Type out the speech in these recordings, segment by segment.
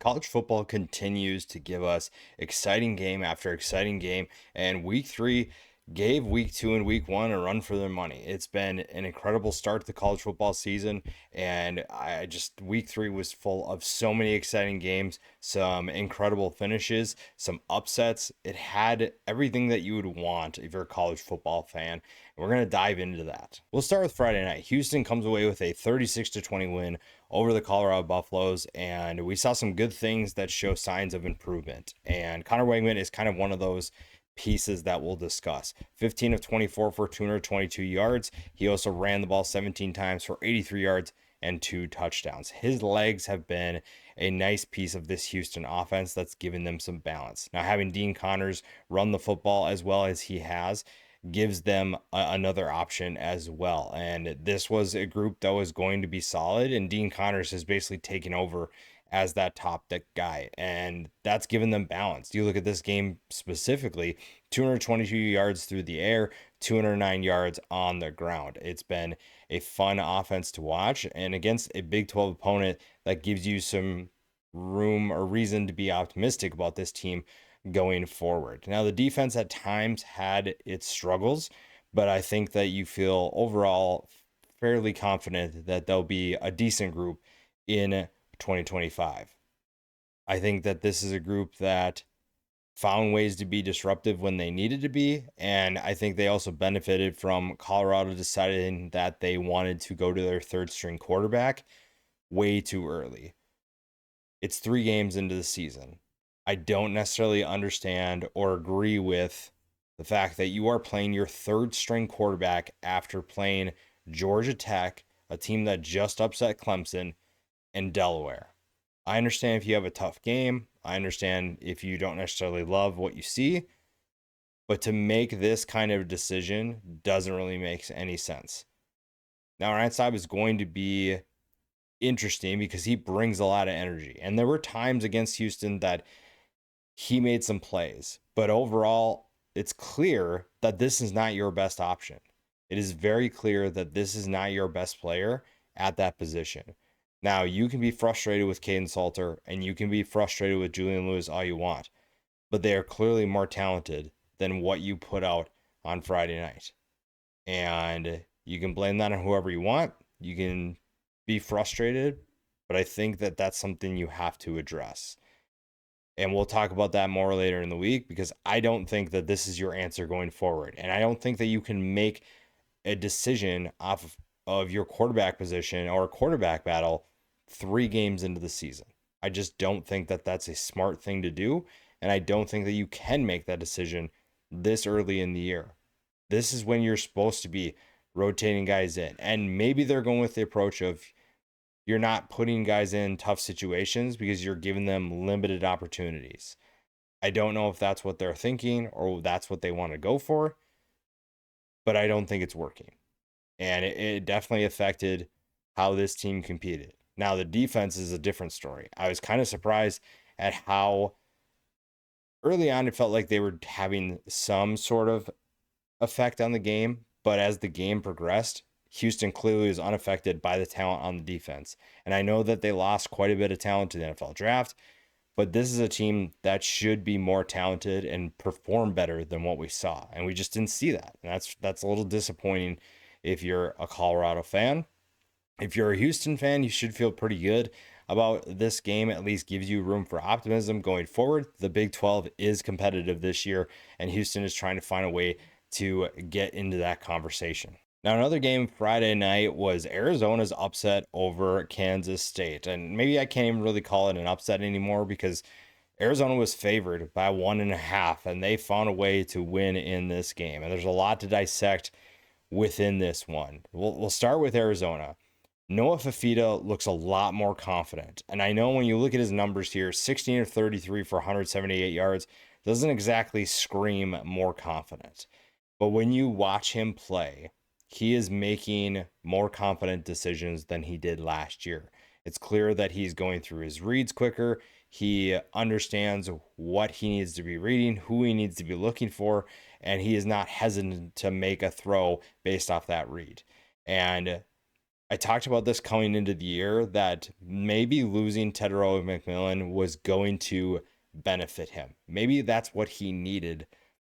College football continues to give us exciting game after exciting game, and week three gave week two and week one a run for their money. It's been an incredible start to the college football season, and week three was full of so many exciting games, some incredible finishes, some upsets. It had everything that you would want if you're a college football fan. We're going to dive into that. We'll start with Friday night. Houston comes away with a 36-20 win over the Colorado Buffaloes, and we saw some good things that show signs of improvement. And Connor Wegman is kind of one of those pieces that we'll discuss. 15 of 24 for 222 yards. He also ran the ball 17 times for 83 yards and 2 touchdowns. His legs have been a nice piece of this Houston offense that's given them some balance. Now, having Dean Connors run the football as well as he has gives them another option as well. And this was a group that was going to be solid, and Dean Connors has basically taken over as that top deck guy, and that's given them balance. You look at this game specifically, 222 yards through the air, 209 yards on the ground. It's been a fun offense to watch, and against a Big 12 opponent, that gives you some room or reason to be optimistic about this team going forward. Now, the defense at times had its struggles, but I think that you feel overall fairly confident that they'll be a decent group in 2025. I think that this is a group that found ways to be disruptive when they needed to be, and I think they also benefited from Colorado deciding that they wanted to go to their third string quarterback way too early. It's 3 games into the season. I don't necessarily understand or agree with the fact that you are playing your third string quarterback after playing Georgia Tech, a team that just upset Clemson, and Delaware. I understand if you have a tough game. I understand if you don't necessarily love what you see. But to make this kind of decision doesn't really make any sense. Now, Ryan Saab is going to be interesting because he brings a lot of energy. And there were times against Houston that he made some plays. But overall, it's clear that this is not your best option. It is very clear that this is not your best player at that position. Now, you can be frustrated with Caden Salter and you can be frustrated with Julian Lewis all you want, but they are clearly more talented than what you put out on Friday night. And you can blame that on whoever you want. You can be frustrated, but I think that that's something you have to address. And we'll talk about that more later in the week because I don't think that this is your answer going forward. And I don't think that you can make a decision off of your quarterback position or a quarterback battle 3 games into the season. I just don't think that that's a smart thing to do. And I don't think that you can make that decision this early in the year. This is when you're supposed to be rotating guys in. And maybe they're going with the approach of you're not putting guys in tough situations because you're giving them limited opportunities. I don't know if that's what they're thinking or that's what they want to go for, but I don't think it's working. And it definitely affected how this team competed. Now, the defense is a different story. I was kind of surprised at how early on it felt like they were having some sort of effect on the game, but as the game progressed, Houston clearly was unaffected by the talent on the defense. And I know that they lost quite a bit of talent to the NFL draft, but this is a team that should be more talented and perform better than what we saw. And we just didn't see that. And that's a little disappointing if you're a Colorado fan. If you're a Houston fan, you should feel pretty good about this game. At least gives you room for optimism going forward. The Big 12 is competitive this year, and Houston is trying to find a way to get into that conversation. Now, another game Friday night was Arizona's upset over Kansas State. And maybe I can't even really call it an upset anymore because Arizona was favored by 1.5, and they found a way to win in this game. And there's a lot to dissect within this one. We'll start with Arizona. Noah Fafita looks a lot more confident. And I know when you look at his numbers here, 16 of 33 for 178 yards doesn't exactly scream more confident. But when you watch him play, he is making more confident decisions than he did last year. It's clear that he's going through his reads quicker. He understands what he needs to be reading, who he needs to be looking for, and he is not hesitant to make a throw based off that read. And I talked about this coming into the year that maybe losing Tedero McMillan was going to benefit him. Maybe that's what he needed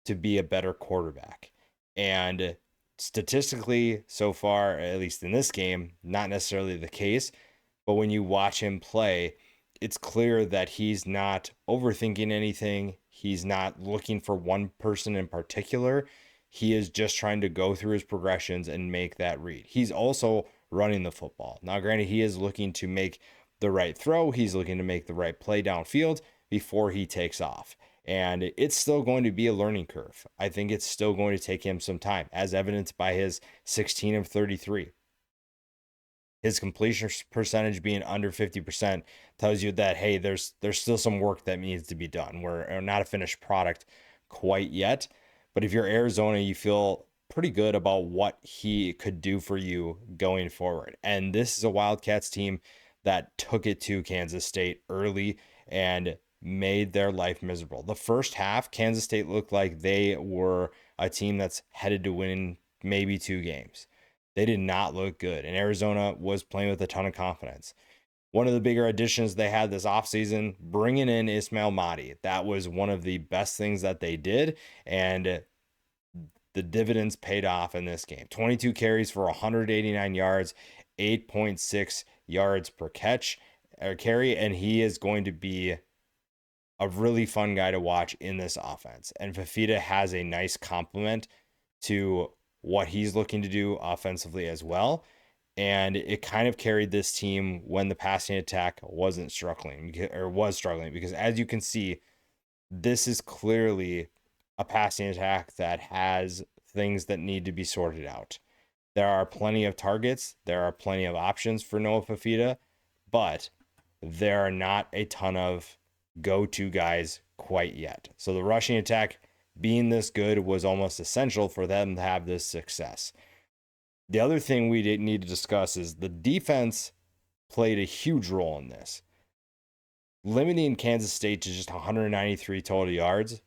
to be a better quarterback. And statistically, so far, at least in this game, not necessarily the case. But when you watch him play, it's clear that he's not overthinking anything. He's not looking for one person in particular. He is just trying to go through his progressions and make that read. He's also running the football. Now, granted, he is looking to make the right throw. He's looking to make the right play downfield before he takes off. And it's still going to be a learning curve. I think it's still going to take him some time, as evidenced by his 16 of 33. His completion percentage being under 50% tells you that, hey, there's still some work that needs to be done. We're not a finished product quite yet. But if you're Arizona, you feel pretty good about what he could do for you going forward. And this is a Wildcats team that took it to Kansas State early and made their life miserable. The first half, Kansas State looked like they were a team that's headed to win maybe 2 games. They did not look good, and Arizona was playing with a ton of confidence. One of the bigger additions they had this offseason, bringing in Ismail Mahdi. That was one of the best things that they did, and the dividends paid off in this game. 22 carries for 189 yards, 8.6 yards per catch or carry, and he is going to be a really fun guy to watch in this offense. And Fafita has a nice complement to what he's looking to do offensively as well. And it kind of carried this team when the passing attack was struggling, because as you can see, this is clearly a passing attack that has things that need to be sorted out. There are plenty of targets. There are plenty of options for Noah Fafita, but there are not a ton of go-to guys quite yet. So the rushing attack being this good was almost essential for them to have this success. The other thing we didn't need to discuss is the defense played a huge role in this. Limiting Kansas State to just 193 total yards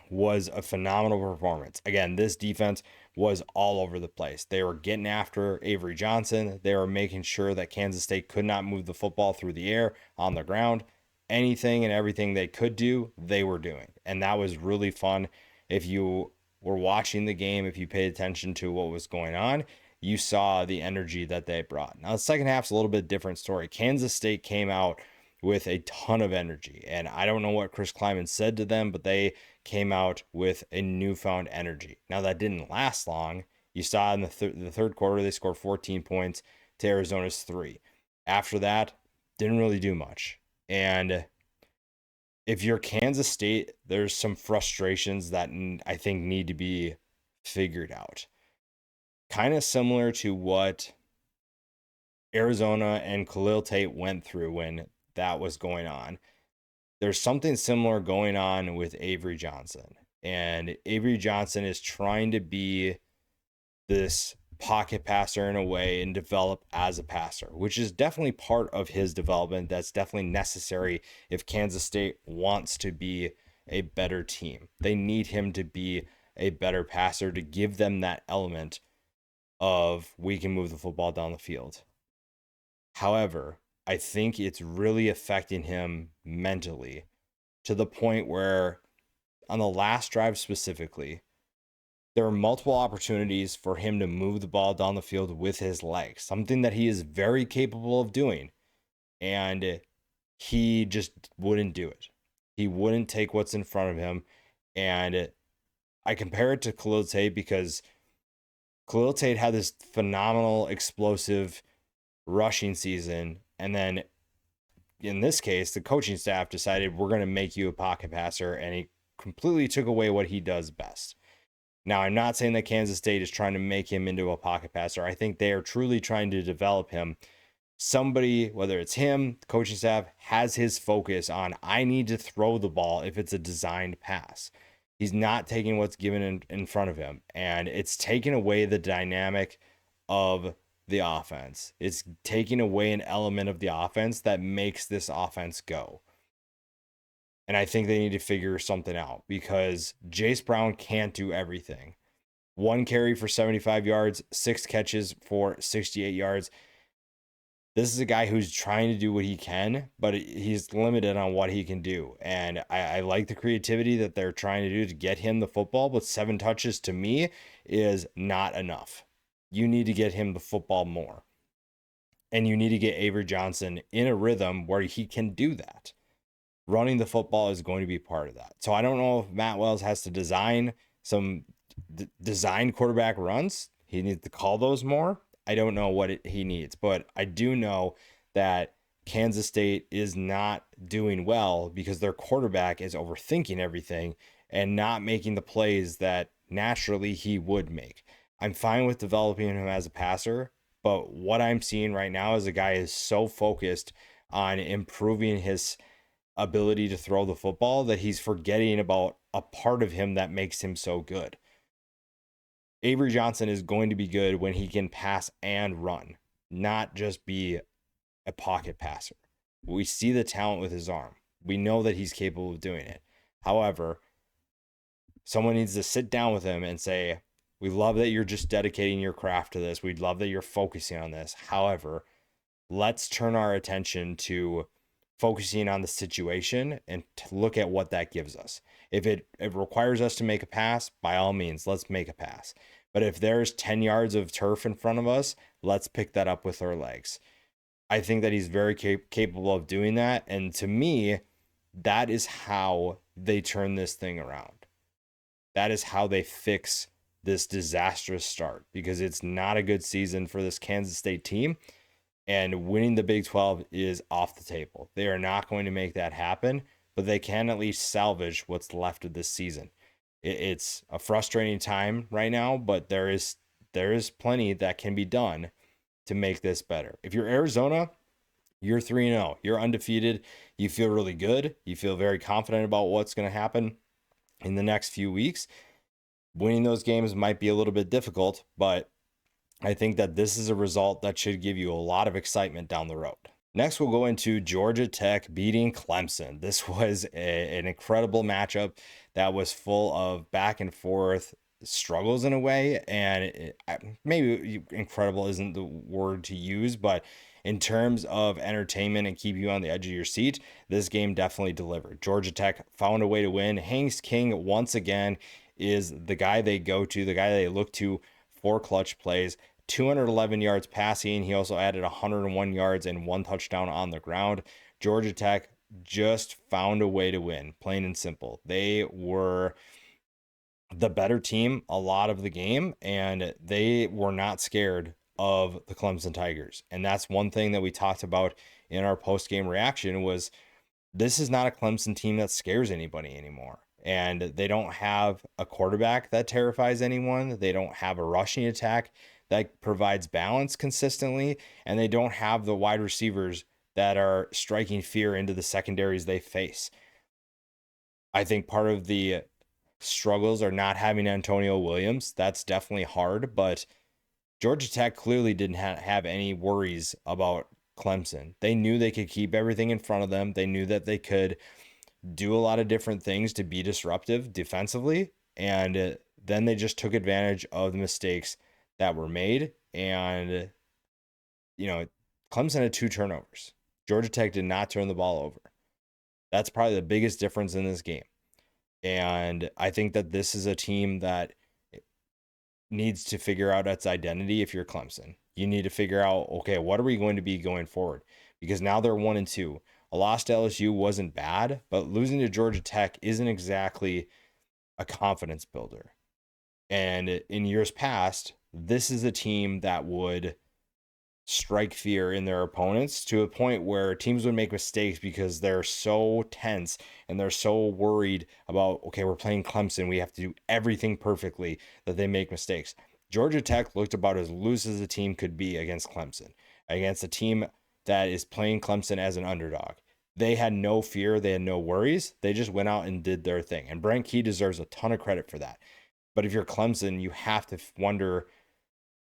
was a phenomenal performance. Again, this defense was all over the place. They were getting after Avery Johnson. They were making sure that Kansas State could not move the football through the air, on the ground. Anything and everything they could do, they were doing. And that was really fun. If you were watching the game, if you paid attention to what was going on, you saw the energy that they brought. Now, the second half's a little bit different story. Kansas State came out with a ton of energy. And I don't know what Chris Kleiman said to them, but they came out with a newfound energy. Now, that didn't last long. You saw in the third quarter, they scored 14 points to Arizona's 3. After that, didn't really do much. And if you're Kansas State, there's some frustrations that I think need to be figured out. Kind of similar to what Arizona and Khalil Tate went through when that was going on. There's something similar going on with Avery Johnson. And Avery Johnson is trying to be this pocket passer in a way and develop as a passer, which is definitely part of his development. That's definitely necessary if Kansas State wants to be a better team. They need him to be a better passer to give them that element of we can move the football down the field. However, I think it's really affecting him mentally to the point where on the last drive specifically, there were multiple opportunities for him to move the ball down the field with his legs, something that he is very capable of doing. And he just wouldn't do it. He wouldn't take what's in front of him. And I compare it to Khalil Tate because Khalil Tate had this phenomenal, explosive rushing season. And then in this case, the coaching staff decided we're going to make you a pocket passer. And he completely took away what he does best. Now, I'm not saying that Kansas State is trying to make him into a pocket passer. I think they are truly trying to develop him. Somebody, whether it's him, the coaching staff, has his focus on, I need to throw the ball if it's a designed pass. He's not taking what's given in front of him. And it's taking away the dynamic of the offense. It's taking away an element of the offense that makes this offense go. And I think they need to figure something out because Jace Brown can't do everything. 1 carry for 75 yards, 6 catches for 68 yards. This is a guy who's trying to do what he can, but he's limited on what he can do. And I like the creativity that they're trying to do to get him the football, but 7 touches to me is not enough. You need to get him the football more. And you need to get Avery Johnson in a rhythm where he can do that. Running the football is going to be part of that. So I don't know if Matt Wells has to design some design quarterback runs. He needs to call those more. I don't know what he needs, but I do know that Kansas State is not doing well because their quarterback is overthinking everything and not making the plays that naturally he would make. I'm fine with developing him as a passer, but what I'm seeing right now is a guy is so focused on improving his ability to throw the football that he's forgetting about a part of him that makes him so good. Avery Johnson is going to be good when he can pass and run, not just be a pocket passer. We see the talent with his arm. We know that he's capable of doing it. However, someone needs to sit down with him and say, we love that you're just dedicating your craft to this. We'd love that you're focusing on this. However, let's turn our attention to focusing on the situation and to look at what that gives us. If it requires us to make a pass, by all means, let's make a pass. But if there's 10 yards of turf in front of us, let's pick that up with our legs. I think that he's very capable of doing that. And to me, that is how they turn this thing around. That is how they fix this disastrous start, because it's not a good season for this Kansas State team. And winning the Big 12 is off the table. They are not going to make that happen, but they can at least salvage what's left of this season. It's a frustrating time right now, but there is plenty that can be done to make this better. If you're Arizona, you're 3-0. You're undefeated. You feel really good. You feel very confident about what's going to happen in the next few weeks. Winning those games might be a little bit difficult, but I think that this is a result that should give you a lot of excitement down the road. Next, we'll go into Georgia Tech beating Clemson. This was an incredible matchup that was full of back and forth struggles in a way. And maybe incredible isn't the word to use, but in terms of entertainment and keep you on the edge of your seat, this game definitely delivered. Georgia Tech found a way to win. Haynes King, once again, is the guy they go to, the guy they look to for clutch plays. 211 yards passing. He also added 101 yards and 1 touchdown on the ground. Georgia Tech just found a way to win, plain and simple. They were the better team a lot of the game, and they were not scared of the Clemson Tigers. And that's one thing that we talked about in our post-game reaction was this is not a Clemson team that scares anybody anymore. And they don't have a quarterback that terrifies anyone. They don't have a rushing attack that provides balance consistently, and they don't have the wide receivers that are striking fear into the secondaries they face. I think part of the struggles are not having Antonio Williams. That's definitely hard, but Georgia Tech clearly didn't have any worries about Clemson. They knew they could keep everything in front of them. They knew that they could do a lot of different things to be disruptive defensively, and then they just took advantage of the mistakes that were made. And Clemson had 2 turnovers. Georgia Tech did not turn the ball over. That's probably the biggest difference in this game. And I think that this is a team that needs to figure out its identity. If you're Clemson, you need to figure out, okay, what are we going to be going forward? Because now they're 1-2. A loss to LSU wasn't bad, but losing to Georgia Tech isn't exactly a confidence builder. And in years past, this is a team that would strike fear in their opponents to a point where teams would make mistakes because they're so tense and they're so worried about, okay, we're playing Clemson, we have to do everything perfectly, that they make mistakes. Georgia Tech looked about as loose as a team could be against Clemson, against a team that is playing Clemson as an underdog. They had no fear. They had no worries. They just went out and did their thing. And Brent Key deserves a ton of credit for that. But if you're Clemson, you have to wonder,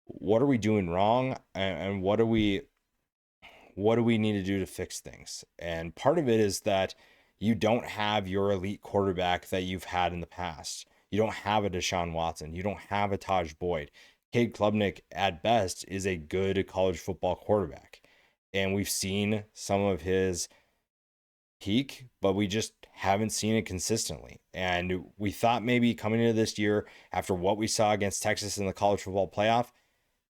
what are we doing wrong? And what do we need to do to fix things? And part of it is that you don't have your elite quarterback that you've had in the past. You don't have a Deshaun Watson. You don't have a Taj Boyd. Cade Klubnik, at best, is a good college football quarterback. and we've seen some of his peak, but we just haven't seen it consistently. And we thought maybe coming into this year, after what we saw against Texas in the college football playoff,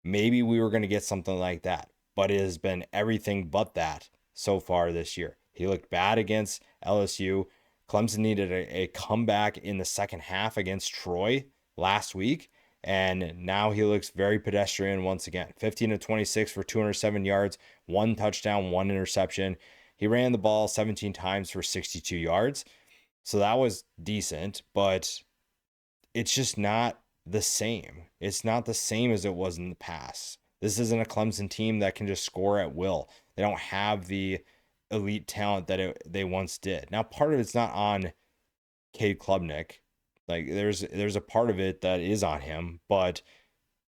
maybe we were going to get something like that. But it has been everything but that so far this year. He looked bad against LSU. Clemson needed a comeback in the second half against Troy last week. And now he looks very pedestrian once again. 15 to 26 for 207 yards, 1 touchdown, 1 interception. He ran the ball 17 times for 62 yards. So that was decent, but it's just not the same. It's not the same as it was in the past. This isn't a Clemson team that can just score at will. They don't have the elite talent that they once did. Now, part of it's not on Cade Klubnik. Like there's a part of it that is on him, but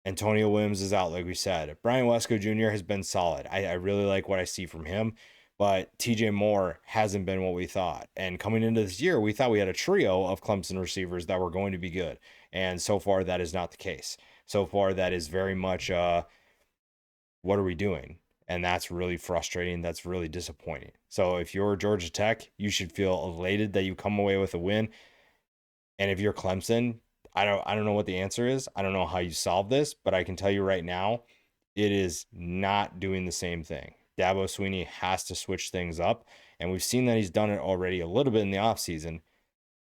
Antonio Williams is out, like we said. Brian Wesco Jr. has been solid. I really like what I see from him, but TJ Moore hasn't been what we thought. And coming into this year, we thought we had a trio of Clemson receivers that were going to be good. And so far, that is not the case. So far, that is very much, what are we doing? And that's really frustrating. That's really disappointing. So if you're Georgia Tech, you should feel elated that you come away with a win. And if you're Clemson, I don't know what the answer is. I don't know how you solve this, but I can tell you right now, it is not doing the same thing. Dabo Swinney has to switch things up, and we've seen that he's done it already a little bit in the offseason,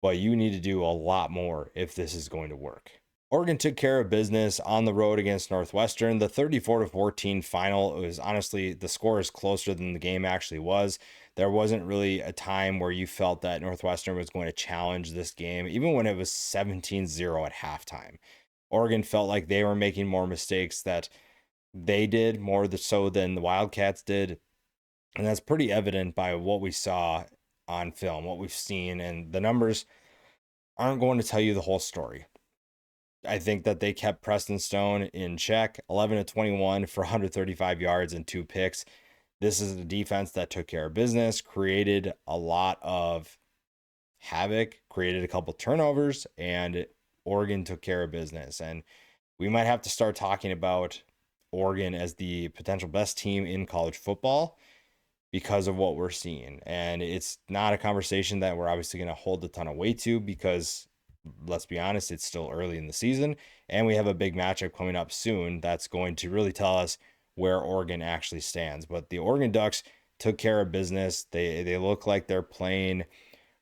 but you need to do a lot more if this is going to work. Oregon took care of business on the road against Northwestern. The 34-14 final, it was honestly, the score is closer than the game actually was. There wasn't really a time where you felt that Northwestern was going to challenge this game, even when it was 17-0 at halftime. Oregon felt like they were making more mistakes that they did, more so than the Wildcats did. And that's pretty evident by what we saw on film, what we've seen, and the numbers aren't going to tell you the whole story. I think that they kept Preston Stone in check, 11 to 21 for 135 yards and 2 picks. This is a defense that took care of business, created a lot of havoc, created a couple turnovers, and Oregon took care of business. And we might have to start talking about Oregon as the potential best team in college football because of what we're seeing. And it's not a conversation that we're obviously going to hold a ton of weight to because, let's be honest, it's still early in the season, and we have a big matchup coming up soon that's going to really tell us where Oregon actually stands. But the Oregon Ducks took care of business. They look like they're playing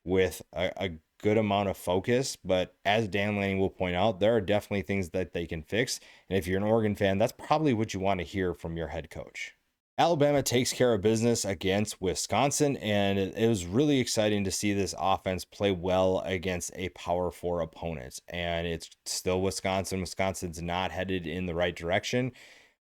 with a good amount of focus, but as Dan Lanning will point out, there are definitely things that they can fix. And if you're an Oregon fan, that's probably what you want to hear from your head coach. Alabama takes care of business against Wisconsin, and it was really exciting to see this offense play well against a Power 4 opponent. And it's still Wisconsin. Wisconsin's not headed in the right direction,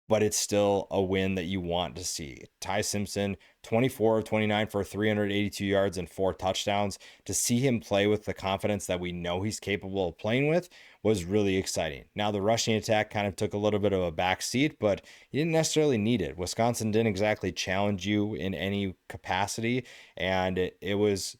but it's still a win that you want to see. Ty Simpson, 24 of 29 for 382 yards and 4 touchdowns. To see him play with the confidence that we know he's capable of playing with was really exciting. Now, the rushing attack kind of took a little bit of a back seat, but you didn't necessarily need it. Wisconsin didn't exactly challenge you in any capacity, and it was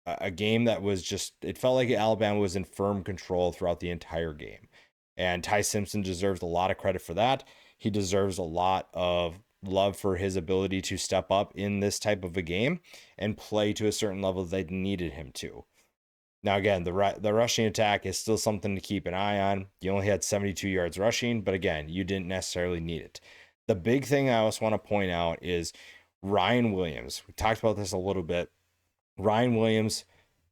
a game that was just, it felt like Alabama was in firm control throughout the entire game. And Ty Simpson deserves a lot of credit for that. He deserves a lot of love for his ability to step up in this type of a game and play to a certain level they needed him to. Now, again, the rushing attack is still something to keep an eye on. You only had 72 yards rushing, but again, you didn't necessarily need it. The big thing I also want to point out is Ryan Williams. We talked about this a little bit. Ryan Williams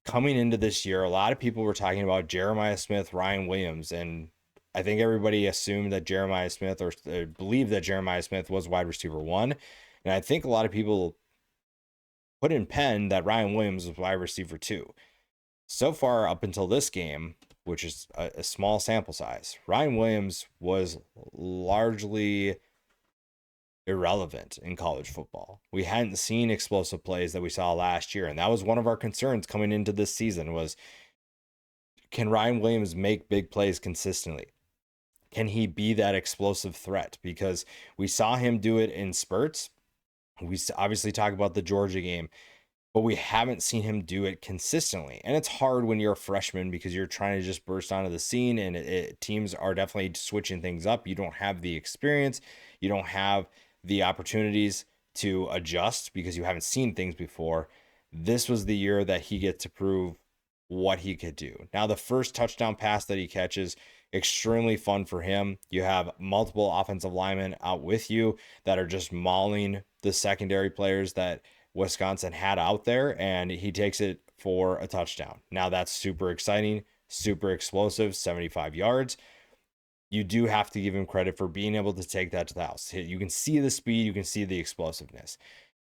coming into this year, a lot of people were talking about Jeremiah Smith, Ryan Williams, and I think everybody assumed that Jeremiah Smith or believed that Jeremiah Smith was wide receiver 1. And I think a lot of people put in pen that Ryan Williams was wide receiver 2. So far, up until this game, which is a small sample size, Ryan Williams was largely irrelevant in college football. We hadn't seen explosive plays that we saw last year. And that was one of our concerns coming into this season was, can Ryan Williams make big plays consistently? Can he be that explosive threat? Because we saw him do it in spurts. We obviously talk about the Georgia game, but we haven't seen him do it consistently. And it's hard when you're a freshman because you're trying to just burst onto the scene, and teams are definitely switching things up. You don't have the experience. You don't have the opportunities to adjust because you haven't seen things before. This was the year that he gets to prove what he could do. Now, the first touchdown pass that he catches, extremely fun for him. You have multiple offensive linemen out with you that are just mauling the secondary players that Wisconsin had out there, and he takes it for a touchdown. Now, that's super exciting, super explosive, 75 yards. You do have to give him credit for being able to take that to the house. You can see the speed, you can see the explosiveness.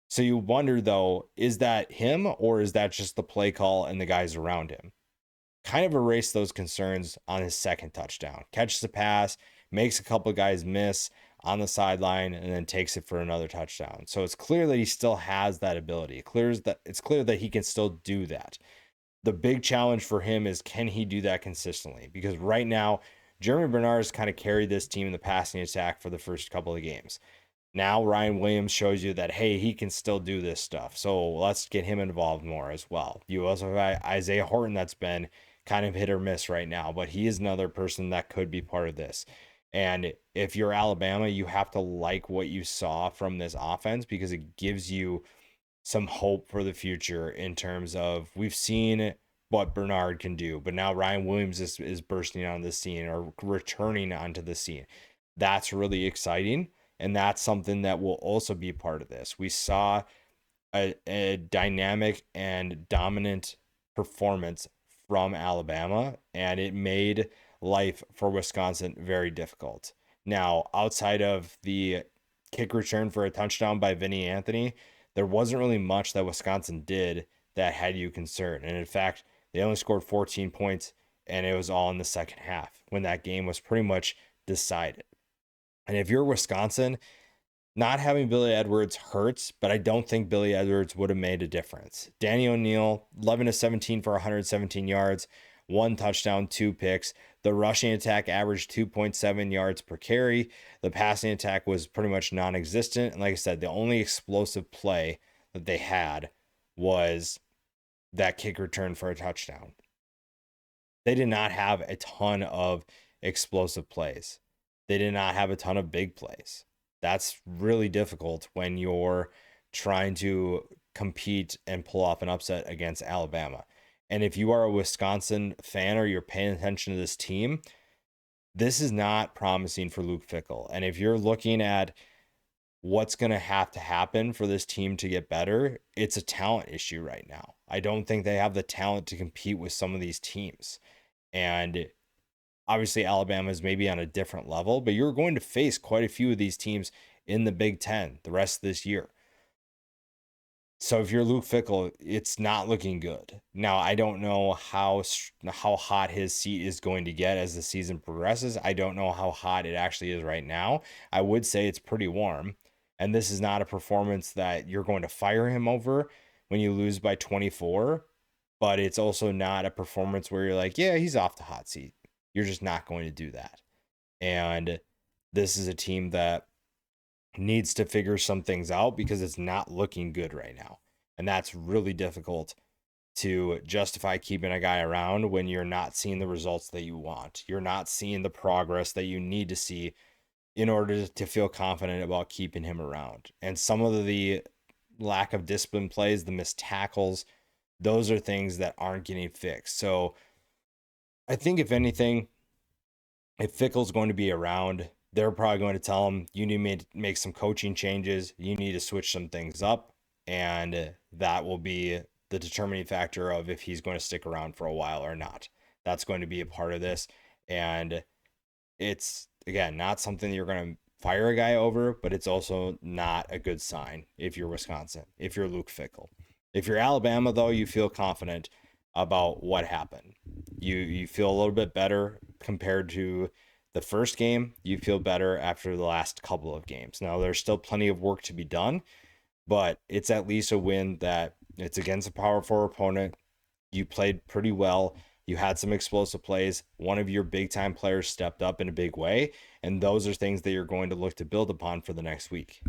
So you wonder, though, is that him or is that just the play call and the guys around him? Kind of erase those concerns on his second touchdown. Catches the pass, makes a couple of guys miss on the sideline, and then takes it for another touchdown. So it's clear that he still has that ability. It's clear that he can still do that. The big challenge for him is, can he do that consistently? Because right now, Jeremy Bernard has kind of carried this team in the passing attack for the first couple of games. Now Ryan Williams shows you that, hey, he can still do this stuff. So let's get him involved more as well. You also have Isaiah Horton that's been kind of hit or miss right now, but he is another person that could be part of this. And if you're Alabama, you have to like what you saw from this offense because it gives you some hope for the future in terms of we've seen what Bernard can do, but now Ryan Williams is bursting on the scene or returning onto the scene. That's really exciting. And that's something that will also be part of this. We saw a dynamic and dominant performance from Alabama, and it made life for Wisconsin very difficult. Now, outside of the kick return for a touchdown by Vinny Anthony, there wasn't really much that Wisconsin did that had you concerned. And in fact, they only scored 14 points, and it was all in the second half when that game was pretty much decided. And if you're Wisconsin, not having Billy Edwards hurts, but I don't think Billy Edwards would have made a difference. Danny O'Neal, 11 of 17 for 117 yards, 1 touchdown, 2 picks. The rushing attack averaged 2.7 yards per carry. The passing attack was pretty much non-existent. And like I said, the only explosive play that they had was that kick return for a touchdown. They did not have a ton of explosive plays. They did not have a ton of big plays. That's really difficult when you're trying to compete and pull off an upset against Alabama. And if you are a Wisconsin fan or you're paying attention to this team, this is not promising for Luke Fickell. And if you're looking at what's going to happen for this team to get better, it's a talent issue right now. I don't think they have the talent to compete with some of these teams. And obviously, Alabama is maybe on a different level, but you're going to face quite a few of these teams in the Big Ten the rest of this year. So if you're Luke Fickell, it's not looking good. Now, I don't know how hot his seat is going to get as the season progresses. I don't know how hot it actually is right now. I would say it's pretty warm. And this is not a performance that you're going to fire him over when you lose by 24. But it's also not a performance where you're like, yeah, he's off the hot seat. You're just not going to do that. And this is a team that needs to figure some things out because it's not looking good right now. And that's really difficult to justify keeping a guy around when you're not seeing the results that you want. You're not seeing the progress that you need to see in order to feel confident about keeping him around. And some of the lack of discipline plays, the missed tackles, those are things that aren't getting fixed. So I think if anything, if Fickell's going to be around, they're probably going to tell him, you need to make some coaching changes. You need to switch some things up. And that will be the determining factor of if he's going to stick around for a while or not. That's going to be a part of this. And it's, again, not something you're going to fire a guy over, but it's also not a good sign if you're Wisconsin, if you're Luke Fickell. If you're Alabama, though, you feel confident about what happened. You feel a little bit better compared to the first game. You feel better after the last couple of games. Now, there's still plenty of work to be done, but it's at least a win that it's against a Power 4 opponent. You played pretty well. You had some explosive plays. One of your big-time players stepped up in a big way, and those are things that you're going to look to build upon for the next week.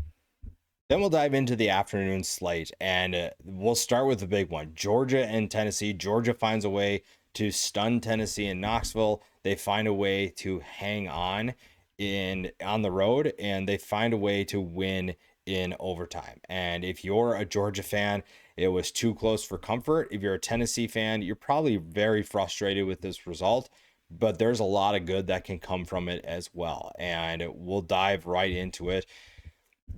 Then we'll dive into the afternoon slate, and we'll start with the big one, Georgia and Tennessee. Georgia finds a way to stun Tennessee in Knoxville. They find a way to hang on the road, and they find a way to win in overtime. And if you're a Georgia fan, it was too close for comfort. If you're a Tennessee fan, you're probably very frustrated with this result, but there's a lot of good that can come from it as well. And we'll dive right into it.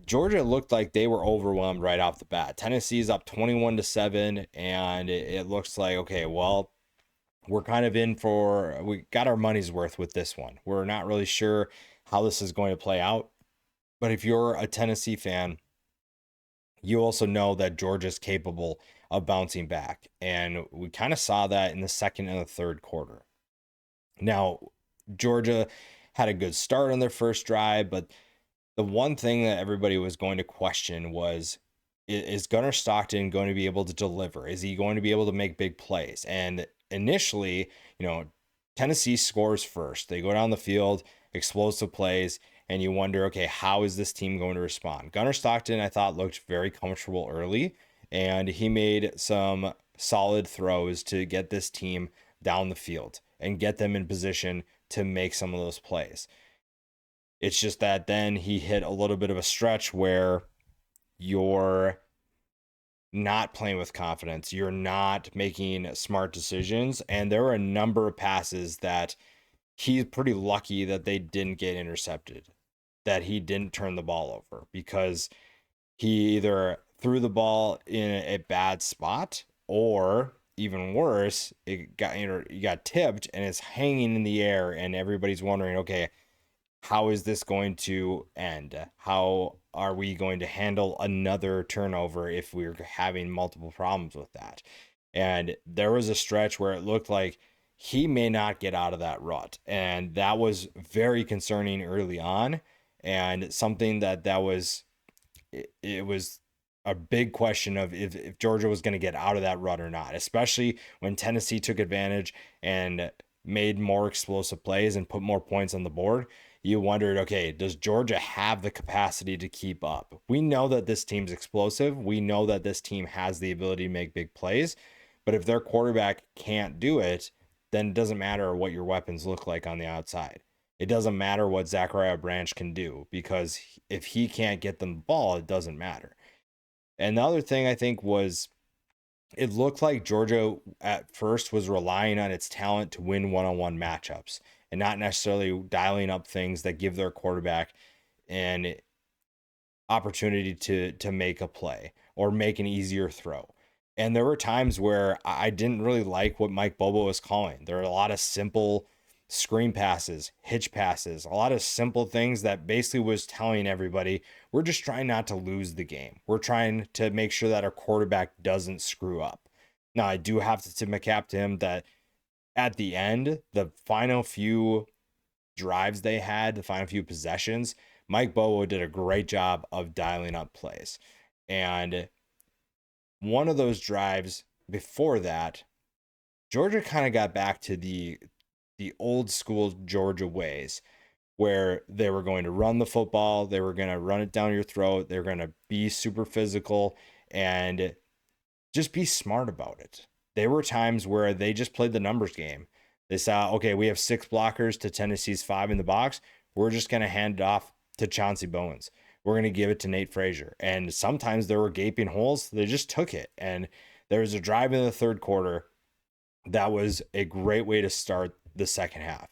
Georgia looked like they were overwhelmed right off the bat. Tennessee's up 21-7, and it looks like, okay, well, we're kind of we got our money's worth with this one. We're not really sure how this is going to play out. But if you're a Tennessee fan, you also know that Georgia's capable of bouncing back. And we kind of saw that in the second and the third quarter. Now, Georgia had a good start on their first drive, but the one thing that everybody was going to question was, is Gunnar Stockton going to be able to deliver? Is he going to be able to make big plays? And initially, Tennessee scores first. They go down the field, explosive plays, and you wonder, okay, how is this team going to respond? Gunnar Stockton, I thought, looked very comfortable early, and he made some solid throws to get this team down the field and get them in position to make some of those plays. It's just that then he hit a little bit of a stretch where you're not playing with confidence. You're not making smart decisions. And there were a number of passes that he's pretty lucky that they didn't get intercepted, that he didn't turn the ball over, because he either threw the ball in a bad spot, or even worse, it got tipped and it's hanging in the air, and everybody's wondering, okay, how is this going to end? How are we going to handle another turnover if we're having multiple problems with that? And there was a stretch where it looked like he may not get out of that rut. And that was very concerning early on, and something that was, it was a big question of if Georgia was going to get out of that rut or not, especially when Tennessee took advantage and made more explosive plays and put more points on the board. You wondered, okay, does Georgia have the capacity to keep up? We know that this team's explosive. We know that this team has the ability to make big plays. But if their quarterback can't do it, then it doesn't matter what your weapons look like on the outside. It doesn't matter what Zachariah Branch can do, because if he can't get them the ball, it doesn't matter. And the other thing I think was, it looked like Georgia at first was relying on its talent to win one-on-one matchups and not necessarily dialing up things that give their quarterback an opportunity to make a play or make an easier throw. And there were times where I didn't really like what Mike Bobo was calling. There are a lot of simple screen passes, hitch passes, a lot of simple things that basically was telling everybody, we're just trying not to lose the game. We're trying to make sure that our quarterback doesn't screw up. Now, I do have to tip my cap to him that at the end, the final few drives they had, the final few possessions, Mike Bobo did a great job of dialing up plays. And one of those drives before that, Georgia kind of got back to the old school Georgia ways, where they were going to run the football, they were going to run it down your throat, they were going to be super physical and just be smart about it. There were times where they just played the numbers game. They saw, okay, we have 6 blockers to Tennessee's 5 in the box. We're just going to hand it off to Chauncey Bowens. We're going to give it to Nate Frazier. And sometimes there were gaping holes. They just took it. And there was a drive in the third quarter that was a great way to start the second half.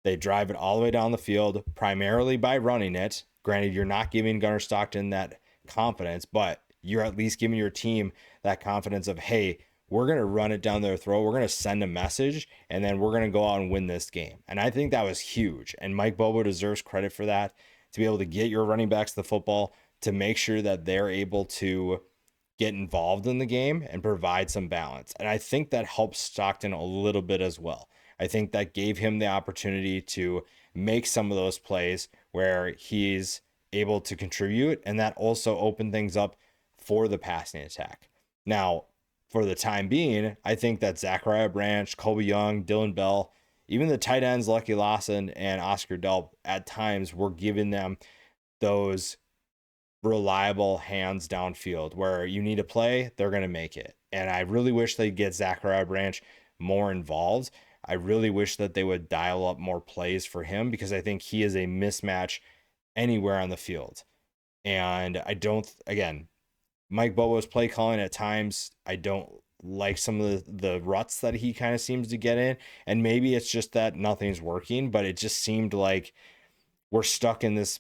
They drive it all the way down the field, primarily by running it. Granted, you're not giving Gunnar Stockton that confidence, but you're at least giving your team that confidence of, hey, we're going to run it down their throat. We're going to send a message, and then we're going to go out and win this game. And I think that was huge. And Mike Bobo deserves credit for that, to be able to get your running backs the football, to make sure that they're able to get involved in the game and provide some balance. And I think that helps Stockton a little bit as well. I think that gave him the opportunity to make some of those plays where he's able to contribute, and that also opened things up for the passing attack. Now, for the time being, I think that Zachariah Branch, Colby Young, Dylan Bell, even the tight ends, Lucky Lawson and Oscar Delp, at times were giving them those reliable hands downfield where you need a play, they're going to make it. And I really wish they'd get Zachariah Branch more involved. I really wish that they would dial up more plays for him, because I think he is a mismatch anywhere on the field. And I don't, again, Mike Bobo's play calling at times, I don't like some of the ruts that he kind of seems to get in. And maybe it's just that nothing's working, but it just seemed like we're stuck in this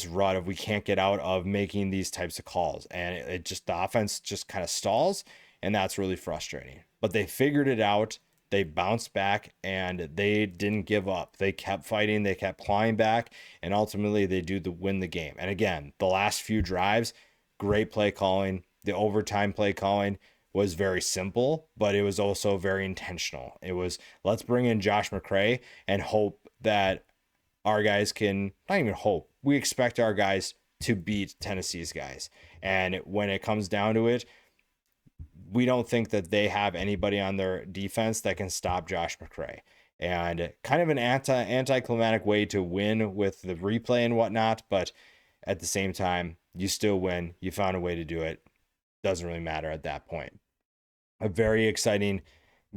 rut of we can't get out of making these types of calls. And it just, the offense just kind of stalls. And that's really frustrating. But they figured it out. They bounced back and they didn't give up. They kept fighting. They kept clawing back. And ultimately, they do win the game. And again, the last few drives, great play calling. The overtime play calling was very simple, but it was also very intentional. It was, let's bring in Josh McCray and hope that our guys can, not even hope, we expect our guys to beat Tennessee's guys. And when it comes down to it, we don't think that they have anybody on their defense that can stop Josh McCray. And kind of an anticlimactic way to win with the replay and whatnot, but at the same time, you still win. You found a way to do it. Doesn't really matter at that point. A very exciting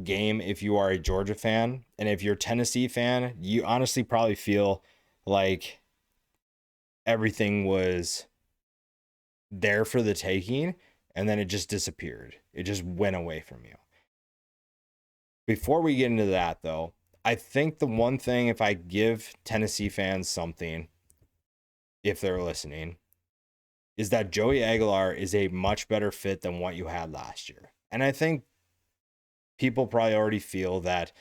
game if you are a Georgia fan. And if you're a Tennessee fan, you honestly probably feel like everything was there for the taking and then it just disappeared. It just went away from you. Before we get into that, though, I think the one thing, if I give Tennessee fans something, if they're listening, is that Joey Aguilar is a much better fit than what you had last year. And I think people probably already feel that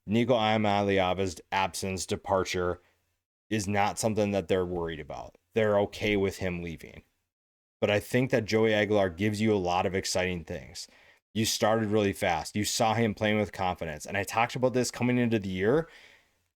Nico Iamaleava's absence, departure, is not something that they're worried about. They're okay with him leaving. But I think that Joey Aguilar gives you a lot of exciting things. You started really fast. You saw him playing with confidence. And I talked about this coming into the year.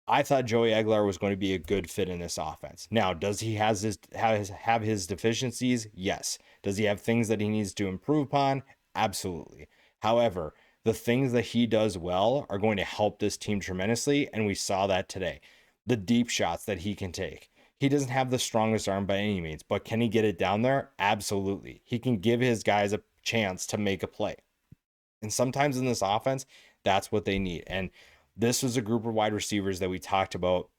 I thought Joey Aguilar was going to be a good fit in this offense. Now, does he have his deficiencies? Yes. Does he have things that he needs to improve upon? Absolutely. However, the things that he does well are going to help this team tremendously, and we saw that today. The deep shots that he can take. He doesn't have the strongest arm by any means, but can he get it down there? Absolutely. He can give his guys a chance to make a play. And sometimes in this offense, that's what they need. And this was a group of wide receivers that we talked about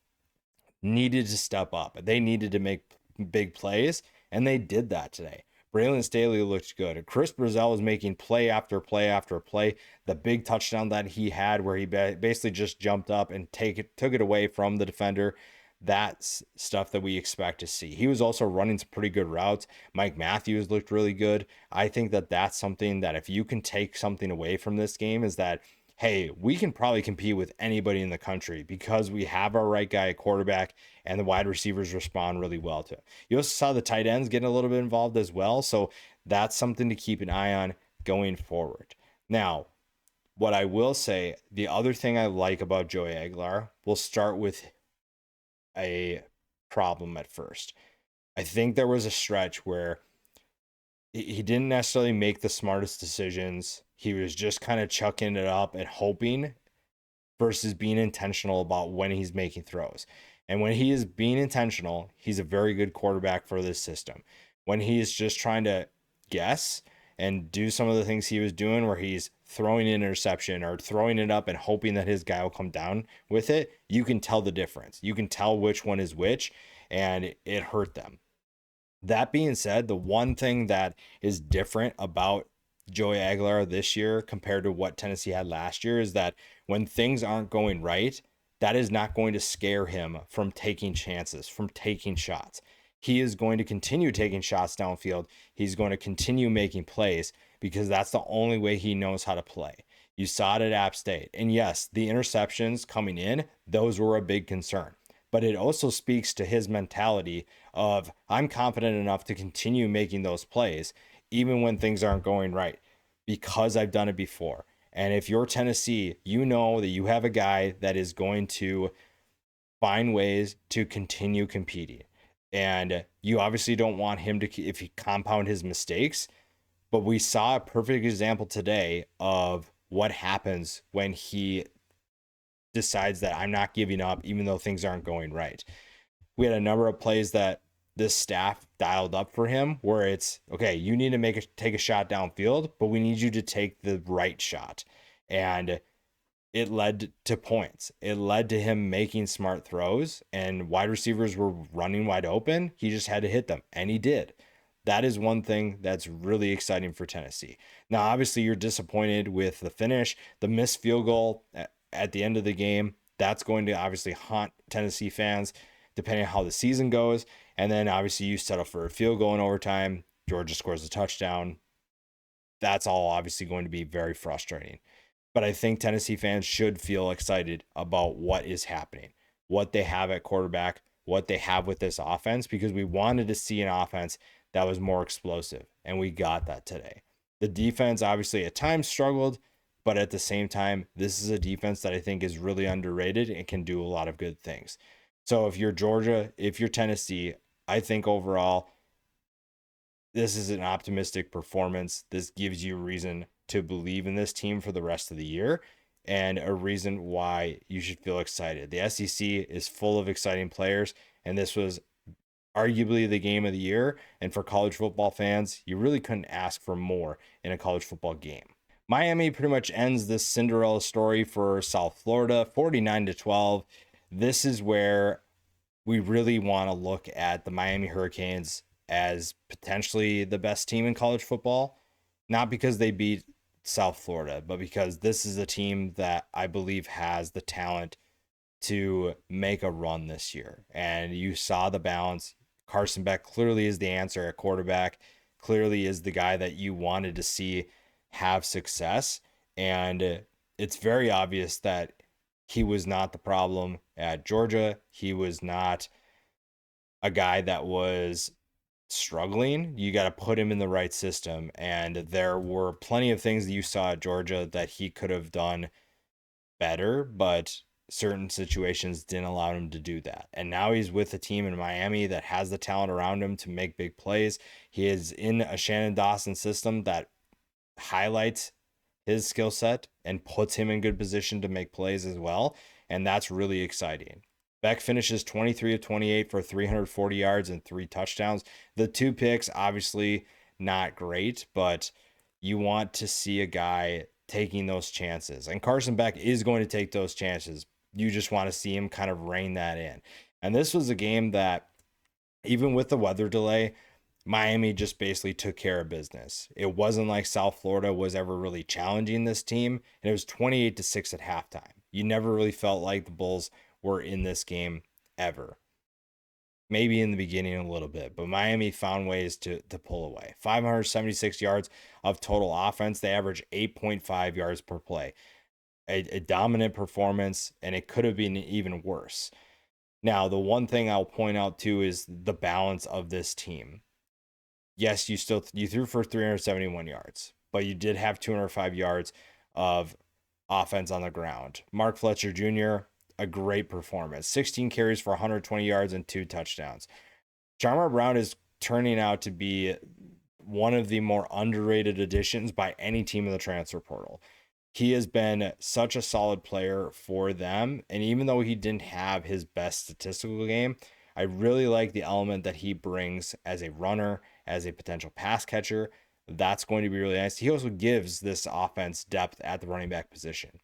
needed to step up. They needed to make big plays, and they did that today. Braylon Staley looked good. Chris Brazell was making play after play after play. The big touchdown that he had where he basically just jumped up and took it away from the defender, that's stuff that we expect to see. He was also running some pretty good routes. Mike Matthews looked really good. I think that that's something that if you can take something away from this game is that, hey, we can probably compete with anybody in the country because we have our right guy at quarterback and the wide receivers respond really well to it. You also saw the tight ends getting a little bit involved as well. So that's something to keep an eye on going forward. Now, what I will say, the other thing I like about Joey Aguilar, we'll start with a problem at first. I think there was a stretch where he didn't necessarily make the smartest decisions. He was just kind of chucking it up and hoping versus being intentional about when he's making throws. And when he is being intentional, he's a very good quarterback for this system. When he is just trying to guess and do some of the things he was doing where he's throwing an interception or throwing it up and hoping that his guy will come down with it, you can tell the difference. You can tell which one is which, and it hurt them. That being said, the one thing that is different about Joey Aguilar this year compared to what Tennessee had last year is that when things aren't going right, that is not going to scare him from taking chances, from taking shots. He is going to continue taking shots downfield. He's going to continue making plays because that's the only way he knows how to play. You saw it at App State. And yes, the interceptions coming in, those were a big concern. But it also speaks to his mentality of, I'm confident enough to continue making those plays, even when things aren't going right, because I've done it before. And if you're Tennessee, you know that you have a guy that is going to find ways to continue competing. And you obviously don't want him to, if he compound his mistakes, but we saw a perfect example today of what happens when he decides that I'm not giving up, even though things aren't going right. We had a number of plays that this staff dialed up for him where it's, okay, you need to take a shot downfield, but we need you to take the right shot. And it led to points. It led to him making smart throws, and wide receivers were running wide open. He just had to hit them, and he did. That is one thing that's really exciting for Tennessee. Now, obviously, you're disappointed with the finish, the missed field goal at the end of the game. That's going to obviously haunt Tennessee fans depending on how the season goes. And then obviously you settle for a field goal in overtime. Georgia scores a touchdown. That's all obviously going to be very frustrating. But I think Tennessee fans should feel excited about what is happening, what they have at quarterback, what they have with this offense, because we wanted to see an offense that was more explosive, and we got that today. The defense obviously at times struggled, but at the same time, this is a defense that I think is really underrated and can do a lot of good things. So if you're Georgia, if you're Tennessee, I think overall, this is an optimistic performance. This gives you reason to believe in this team for the rest of the year and a reason why you should feel excited. The SEC is full of exciting players, and this was arguably the game of the year. And for college football fans, you really couldn't ask for more in a college football game. Miami pretty much ends this Cinderella story for South Florida, 49-12. This is where we really want to look at the Miami Hurricanes as potentially the best team in college football, not because they beat South Florida, but because this is a team that I believe has the talent to make a run this year. And you saw the balance. Carson Beck clearly is the answer at quarterback, clearly is the guy that you wanted to see have success. And it's very obvious that he was not the problem at Georgia. He was not a guy that was struggling. You got to put him in the right system. And there were plenty of things that you saw at Georgia that he could have done better, but certain situations didn't allow him to do that. And now he's with a team in Miami that has the talent around him to make big plays. He is in a Shannon Dawson system that highlights his skill set and puts him in good position to make plays as well. And that's really exciting. Beck finishes 23 of 28 for 340 yards and 3 touchdowns. The 2 picks, obviously not great, but you want to see a guy taking those chances. And Carson Beck is going to take those chances. You just want to see him kind of rein that in. And this was a game that, even with the weather delay, Miami just basically took care of business. It wasn't like South Florida was ever really challenging this team, and it was 28-6 at halftime. You never really felt like the Bulls were in this game ever. Maybe in the beginning a little bit, but Miami found ways to pull away. 576 yards of total offense. They average 8.5 yards per play. A dominant performance, and it could have been even worse. Now, the one thing I'll point out too is the balance of this team. Yes, you threw for 371 yards, but you did have 205 yards of offense on the ground. Mark Fletcher Jr., a great performance. 16 carries for 120 yards and 2 touchdowns. Jarmar Brown is turning out to be one of the more underrated additions by any team in the transfer portal. He has been such a solid player for them, and even though he didn't have his best statistical game, I really like the element that he brings as a runner, as a potential pass catcher. That's going to be really nice. He also gives this offense depth at the running back position.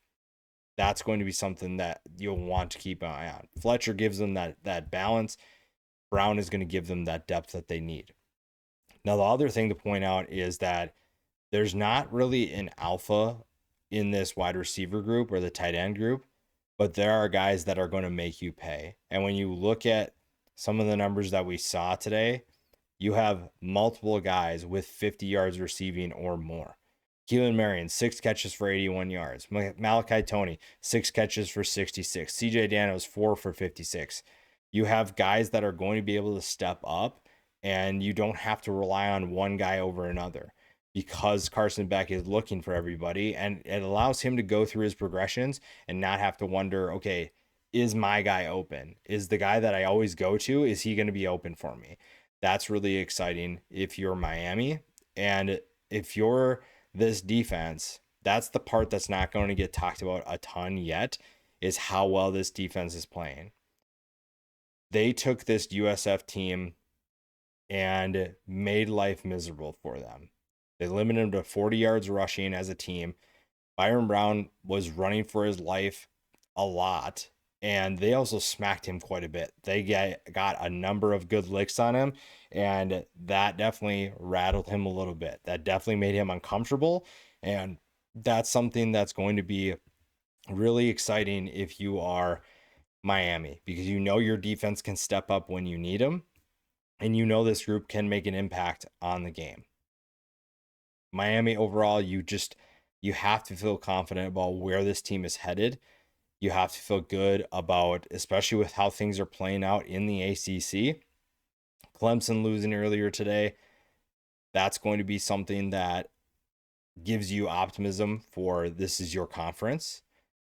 That's going to be something that you'll want to keep an eye on. Fletcher gives them that balance. Brown is going to give them that depth that they need. Now, the other thing to point out is that there's not really an alpha in this wide receiver group or the tight end group, but there are guys that are going to make you pay. And when you look at some of the numbers that we saw today, you have multiple guys with 50 yards receiving or more. Keelan Marion, 6 catches for 81 yards. Malachi Toney, 6 catches for 66. CJ Danos, 4 for 56. You have guys that are going to be able to step up, and you don't have to rely on one guy over another because Carson Beck is looking for everybody, and it allows him to go through his progressions and not have to wonder, okay, is my guy open? Is the guy that I always go to, is he going to be open for me? That's really exciting if you're Miami. And if you're this defense, that's the part that's not going to get talked about a ton yet, is how well this defense is playing. They took this USF team and made life miserable for them. They limited them to 40 yards rushing as a team. Byron Brown was running for his life a lot, and they also smacked him quite a bit. They got a number of good licks on him, and that definitely rattled him a little bit. That definitely made him uncomfortable, and that's something that's going to be really exciting if you are Miami, because you know your defense can step up when you need them, and you know this group can make an impact on the game. Miami overall, you have to feel confident about where this team is headed. You have to feel good about, especially with how things are playing out in the ACC. Clemson losing earlier today, that's going to be something that gives you optimism for this is your conference,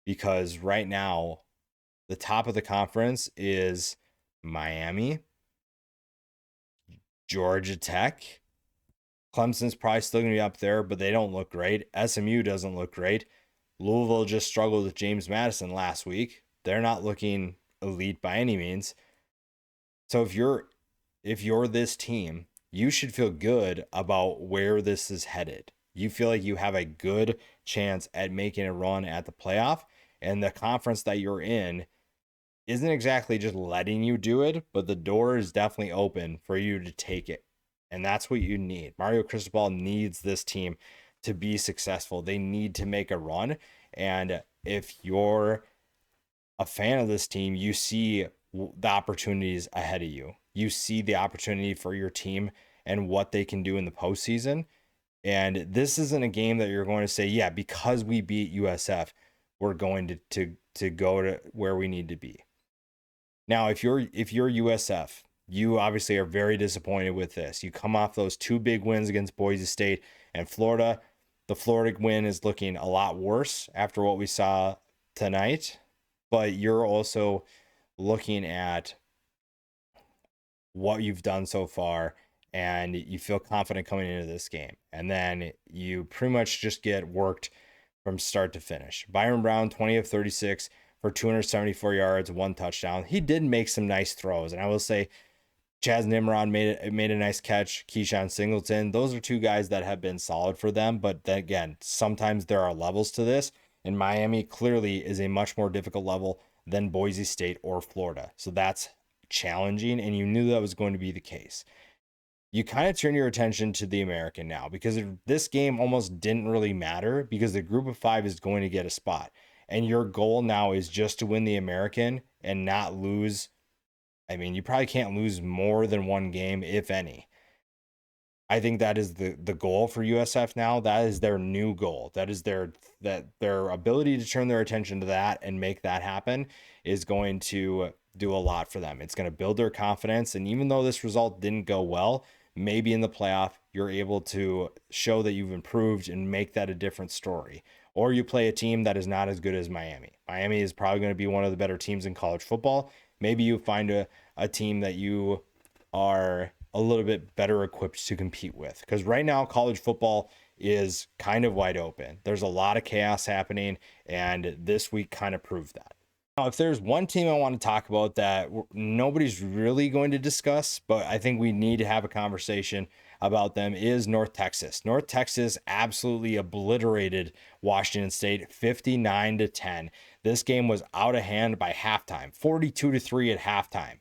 because right now the top of the conference is Miami, Georgia Tech. Clemson's probably still going to be up there, but they don't look great. SMU doesn't look great. Louisville just struggled with James Madison last week. They're not looking elite by any means. So if you're this team, you should feel good about where this is headed. You feel like you have a good chance at making a run at the playoff, and the conference that you're in isn't exactly just letting you do it, but the door is definitely open for you to take it. And that's what you need. Mario Cristobal needs this team to be successful. They need to make a run. And if you're a fan of this team, you see the opportunities ahead of you. You see the opportunity for your team and what they can do in the postseason. And this isn't a game that you're going to say, yeah, because we beat USF, we're going to go to where we need to be. Now, if you're USF, you obviously are very disappointed with this. You come off those two big wins against Boise State and Florida. The Florida win is looking a lot worse after what we saw tonight, but you're also looking at what you've done so far, and you feel confident coming into this game. And then you pretty much just get worked from start to finish. Byron Brown, 20 of 36 for 274 yards, 1 touchdown. He did make some nice throws, and I will say Chaz Nimrod made a nice catch. Keyshawn Singleton, those are two guys that have been solid for them. But then again, sometimes there are levels to this, and Miami clearly is a much more difficult level than Boise State or Florida. So that's challenging, and you knew that was going to be the case. You kind of turn your attention to the American now, because this game almost didn't really matter because the group of 5 is going to get a spot. And your goal now is just to win the American and not lose. I mean, you probably can't lose more than one game, if any. I think that is the goal for USF now. That is their new goal. That is their ability to turn their attention to that and make that happen is going to do a lot for them. It's going to build their confidence. And even though this result didn't go well, maybe in the playoff, you're able to show that you've improved and make that a different story. Or you play a team that is not as good as Miami. Miami is probably going to be one of the better teams in college football. Maybe you find a team that you are a little bit better equipped to compete with. Because right now, college football is kind of wide open. There's a lot of chaos happening, and this week kind of proved that. Now, if there's one team I want to talk about that nobody's really going to discuss, but I think we need to have a conversation about them, is North Texas. North Texas absolutely obliterated Washington State 59-10. This game was out of hand by halftime, 42-3 at halftime.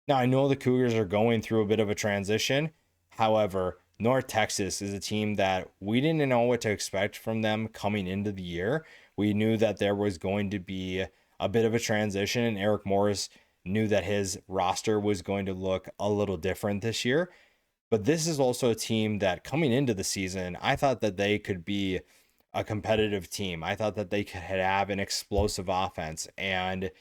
Now, I know the Cougars are going through a bit of a transition. However, North Texas is a team that we didn't know what to expect from them coming into the year. We knew that there was going to be a bit of a transition, and Eric Morris knew that his roster was going to look a little different this year. But this is also a team that coming into the season, I thought that they could be a competitive team. I thought that they could have an explosive offense. And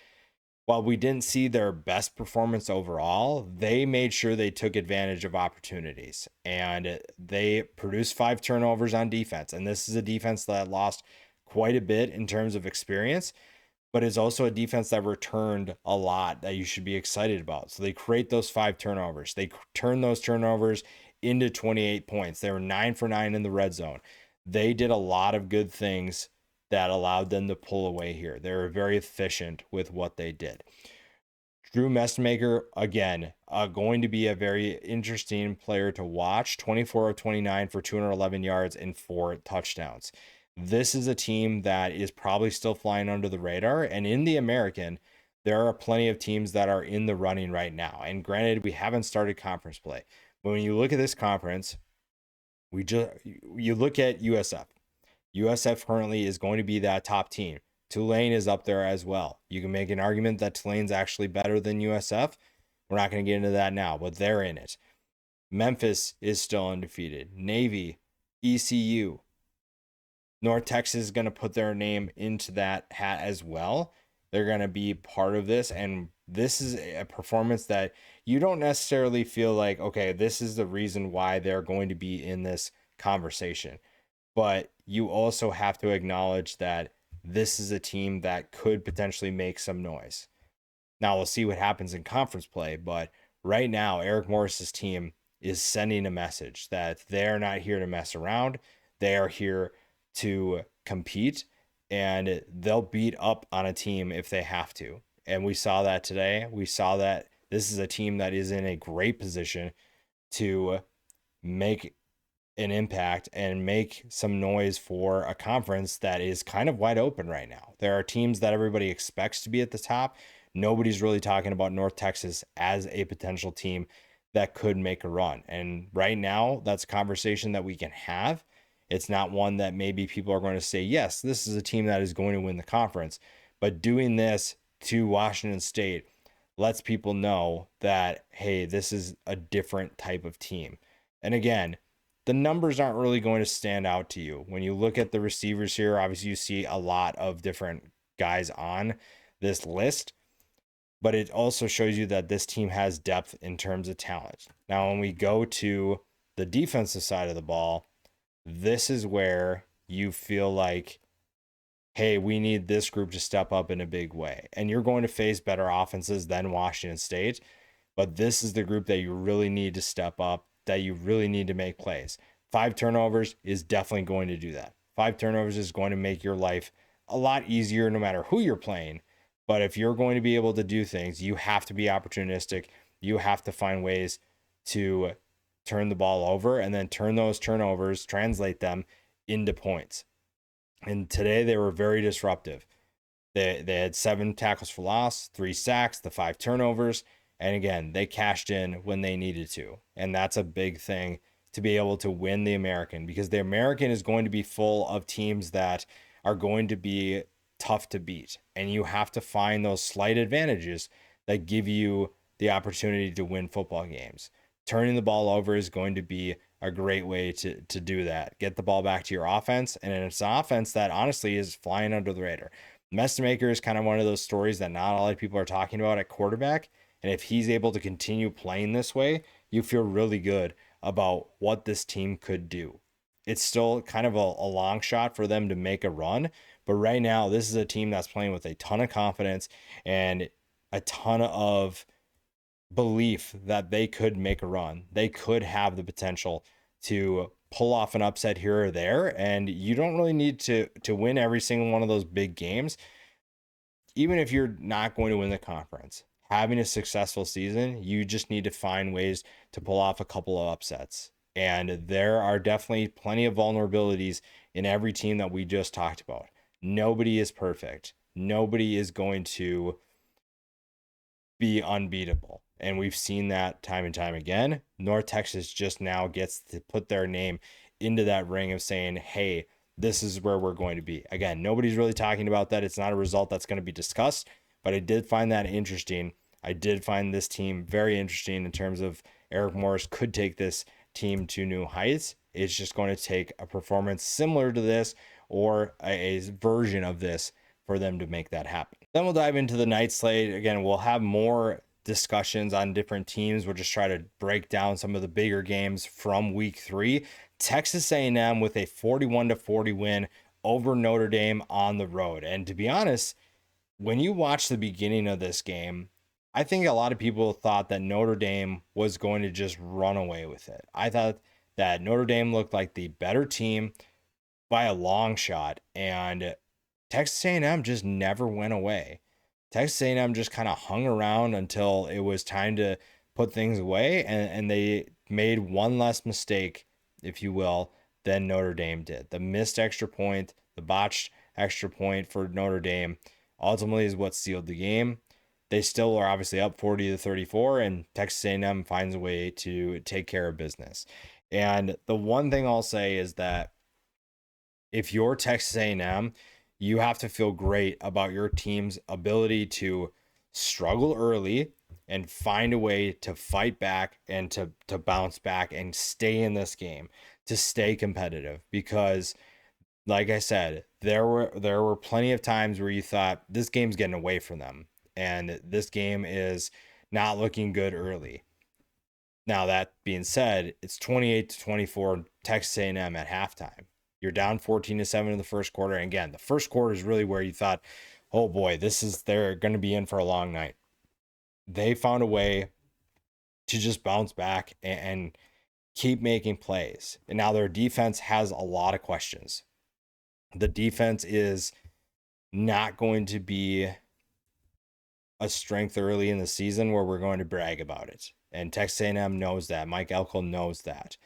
while we didn't see their best performance overall, they made sure they took advantage of opportunities. And they produced 5 turnovers on defense. And this is a defense that lost quite a bit in terms of experience, but it's also a defense that returned a lot that you should be excited about. So they create those 5 turnovers. They turn those turnovers into 28 points. They were 9 for 9 in the red zone. They did a lot of good things that allowed them to pull away here. They were very efficient with what they did. Drew Messmaker, again, going to be a very interesting player to watch. 24 of 29 for 211 yards and 4 touchdowns. This is a team that is probably still flying under the radar. And in the American, there are plenty of teams that are in the running right now. And granted, we haven't started conference play. But when you look at this conference, you look at USF. USF currently is going to be that top team. Tulane is up there as well. You can make an argument that Tulane's actually better than USF. We're not going to get into that now, but they're in it. Memphis is still undefeated. Navy, ECU, North Texas is going to put their name into that hat as well. They're going to be part of this. And this is a performance that you don't necessarily feel like, okay, this is the reason why they're going to be in this conversation. But you also have to acknowledge that this is a team that could potentially make some noise. Now we'll see what happens in conference play, but right now, Eric Morris's team is sending a message that they're not here to mess around. They are here to compete, and they'll beat up on a team if they have to. And we saw that today. We saw that this is a team that is in a great position to make an impact and make some noise for a conference that is kind of wide open right now. There are teams that everybody expects to be at the top. Nobody's really talking about North Texas as a potential team that could make a run. And right now, that's a conversation that we can have. It's not one that maybe people are going to say, yes, this is a team that is going to win the conference. But doing this to Washington State lets people know that, hey, this is a different type of team. And again, the numbers aren't really going to stand out to you. When you look at the receivers here, obviously you see a lot of different guys on this list, but it also shows you that this team has depth in terms of talent. Now, when we go to the defensive side of the ball, this is where you feel like, hey, we need this group to step up in a big way. And you're going to face better offenses than Washington State, but this is the group that you really need to step up, that you really need to make plays. 5 turnovers is definitely going to do that. 5 turnovers is going to make your life a lot easier no matter who you're playing. But if you're going to be able to do things, you have to be opportunistic. You have to find ways to turn the ball over and then turn those turnovers, translate them into points. And today they were very disruptive. They had 7 tackles for loss, 3 sacks, the 5 turnovers. And again, they cashed in when they needed to. And that's a big thing to be able to win the American, because the American is going to be full of teams that are going to be tough to beat. And you have to find those slight advantages that give you the opportunity to win football games. Turning the ball over is going to be a great way to do that. Get the ball back to your offense. And it's an offense that honestly is flying under the radar. Mestemaker is kind of one of those stories that not a lot of people are talking about at quarterback. And if he's able to continue playing this way, you feel really good about what this team could do. It's still kind of a long shot for them to make a run. But right now, this is a team that's playing with a ton of confidence and a ton of belief that they could make a run. They could have the potential to pull off an upset here or there. And you don't really need to win every single one of those big games. Even if you're not going to win the conference, having a successful season, you just need to find ways to pull off a couple of upsets. And there are definitely plenty of vulnerabilities in every team that we just talked about. Nobody is perfect. Nobody is going to be unbeatable. And we've seen that time and time again. North Texas just now gets to put their name into that ring of saying, hey, this is where we're going to be. Again, nobody's really talking about that. It's not a result that's going to be discussed, but I did find that interesting. I did find this team very interesting in terms of Eric Morris could take this team to new heights. It's just going to take a performance similar to this or a version of this for them to make that happen. Then we'll dive into the night slate. Again, we'll have more discussions on different teams. We'll just try to break down some of the bigger games from week 3. Texas A&M with a 41-40 win over Notre Dame on the road. And to be honest, when you watch the beginning of this game, I think a lot of people thought that Notre Dame was going to just run away with it. I thought that Notre Dame looked like the better team by a long shot, and Texas A&M just never went away. Texas A&M just kind of hung around until it was time to put things away, and they made one less mistake, if you will, than Notre Dame did. The missed extra point, The botched extra point for Notre Dame ultimately is what sealed the game. They still are obviously up 40-34, and Texas A&M finds a way to take care of business. And the one thing I'll say is that if you're Texas A&M, you have to feel great about your team's ability to struggle early and find a way to fight back and to bounce back and stay in this game, to stay competitive. Because like I said, there were plenty of times where you thought this game's getting away from them and this game is not looking good early. Now that being said, it's 28-24 Texas A&M at halftime. You're down 14-7 in the first quarter, and again, the first quarter is really where you thought, "Oh boy, they're going to be in for a long night." They found a way to just bounce back and keep making plays. And now their defense has a lot of questions. The defense is not going to be a strength early in the season where we're going to brag about it. And Texas A&M knows that. Mike Elko knows that.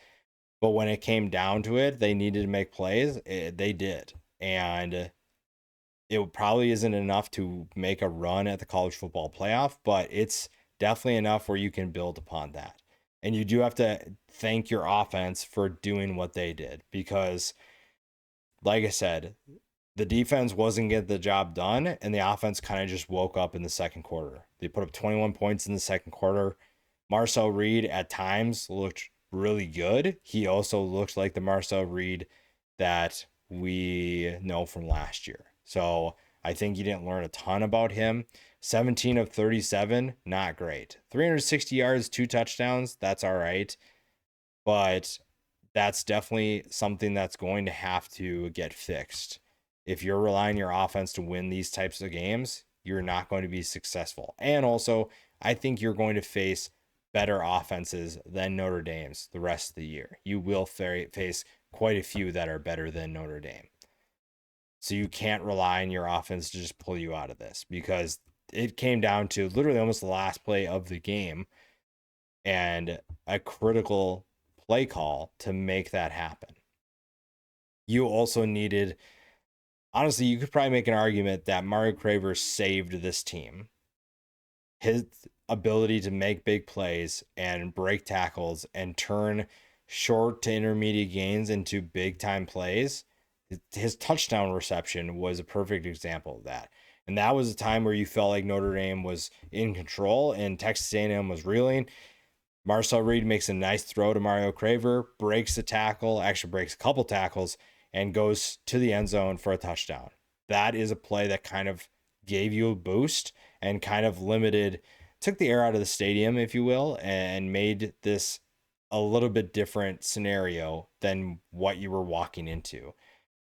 But when it came down to it, they needed to make plays. They did. And it probably isn't enough to make a run at the college football playoff, but it's definitely enough where you can build upon that. And you do have to thank your offense for doing what they did because, like I said, the defense wasn't getting the job done, and the offense kind of just woke up in the second quarter. They put up 21 points in the second quarter. Marcel Reed at times looked really good. He also looked like the Marcel Reed that we know from last year. So I think you didn't learn a ton about him. 17 of 37, not great. 360 yards, 2 touchdowns, that's all right. But that's definitely something that's going to have to get fixed. If you're relying on your offense to win these types of games, you're not going to be successful. And also, I think you're going to face better offenses than Notre Dame's the rest of the year. You will face quite a few that are better than Notre Dame. So you can't rely on your offense to just pull you out of this because it came down to literally almost the last play of the game and a critical play call to make that happen. You also needed, honestly, you could probably make an argument that Mario Craver saved this team. His ability to make big plays and break tackles and turn short to intermediate gains into big time plays. His touchdown reception was a perfect example of that. And that was a time where you felt like Notre Dame was in control and Texas A&M was reeling. Marcel Reed makes a nice throw to Mario Craver, breaks the tackle, actually breaks a couple tackles, and goes to the end zone for a touchdown. That is a play that kind of gave you a boost and kind of took the air out of the stadium, if you will, and made this a little bit different scenario than what you were walking into.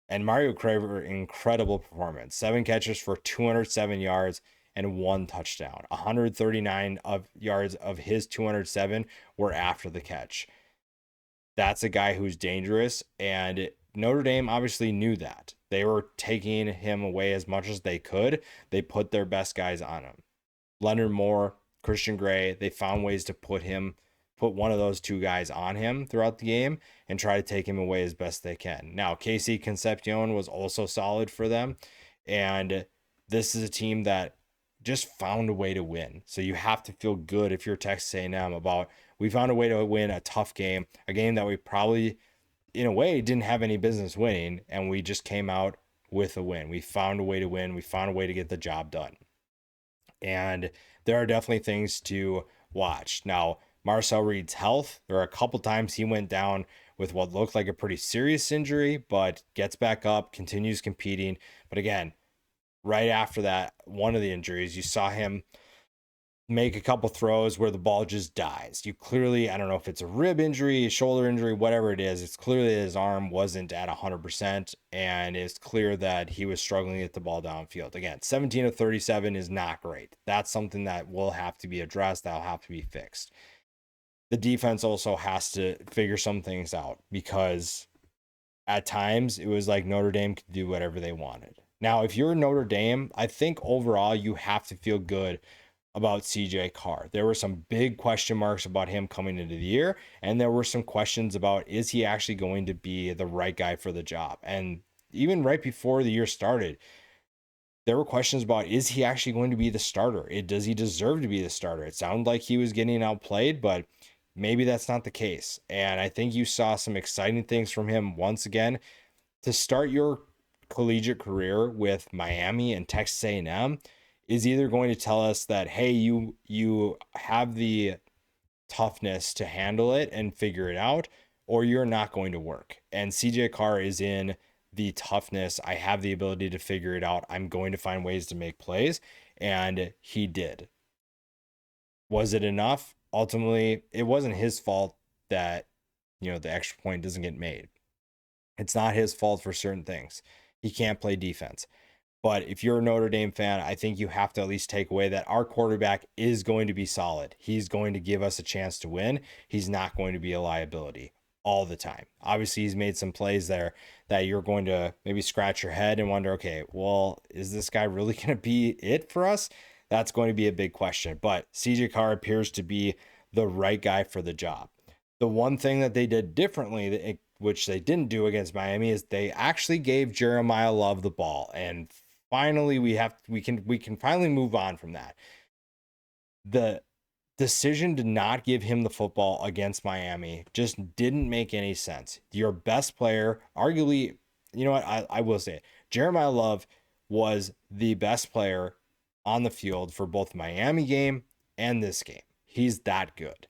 And Mario Craver, incredible performance. 7 catches for 207 yards and 1 touchdown. 139 yards of his 207 were after the catch. That's a guy who's dangerous, and Notre Dame obviously knew that. They were taking him away as much as they could. They put their best guys on him. Leonard Moore, Christian Gray, they found ways to put one of those 2 guys on him throughout the game and try to take him away as best they can. Now, Casey Concepcion was also solid for them, and this is a team that just found a way to win. So you have to feel good if you're Texas A&M about, we found a way to win a tough game, a game that we probably, in a way, didn't have any business winning, and we just came out with a win. We found a way to win. We found a way to get the job done. And there are definitely things to watch. Now, Marcel Reed's health, there are a couple times he went down with what looked like a pretty serious injury, but gets back up, continues competing. But again, right after that, one of the injuries, you saw him make a couple throws where the ball just dies. You clearly, I don't know if it's a rib injury, a shoulder injury, whatever it is, it's clearly his arm wasn't at 100%, and it's clear that he was struggling to get the ball downfield. Again, 17 of 37 is not great. That's something that will have to be addressed. That'll have to be fixed. The defense also has to figure some things out because at times it was like Notre Dame could do whatever they wanted. Now, if you're Notre Dame, I think overall you have to feel good about CJ Carr. There were some big question marks about him coming into the year, and there were some questions about, is he actually going to be the right guy for the job? And even right before the year started, there were questions about, is he actually going to be the starter? Does he deserve to be the starter? It sounded like he was getting outplayed, but maybe that's not the case. And I think you saw some exciting things from him once again. To start your collegiate career with Miami and Texas A&M is either going to tell us that, hey, you have the toughness to handle it and figure it out, or you're not going to work. And CJ Carr is in the toughness. I have the ability to figure it out. I'm going to find ways to make plays. And he did. Was it enough? Ultimately, it wasn't his fault that, the extra point doesn't get made. It's not his fault for certain things. He can't play defense. But if you're a Notre Dame fan, I think you have to at least take away that our quarterback is going to be solid. He's going to give us a chance to win. He's not going to be a liability all the time. Obviously, he's made some plays there that you're going to maybe scratch your head and wonder, okay, well, is this guy really going to be it for us? That's going to be a big question. But CJ Carr appears to be the right guy for the job. The one thing that they did differently, which they didn't do against Miami, is they actually gave Jeremiah Love the ball. And finally, we can finally move on from that. The decision to not give him the football against Miami just didn't make any sense. Your best player, arguably, you know what, I will say it, Jeremiah Love was the best player on the field for both the Miami game and this game. He's that good.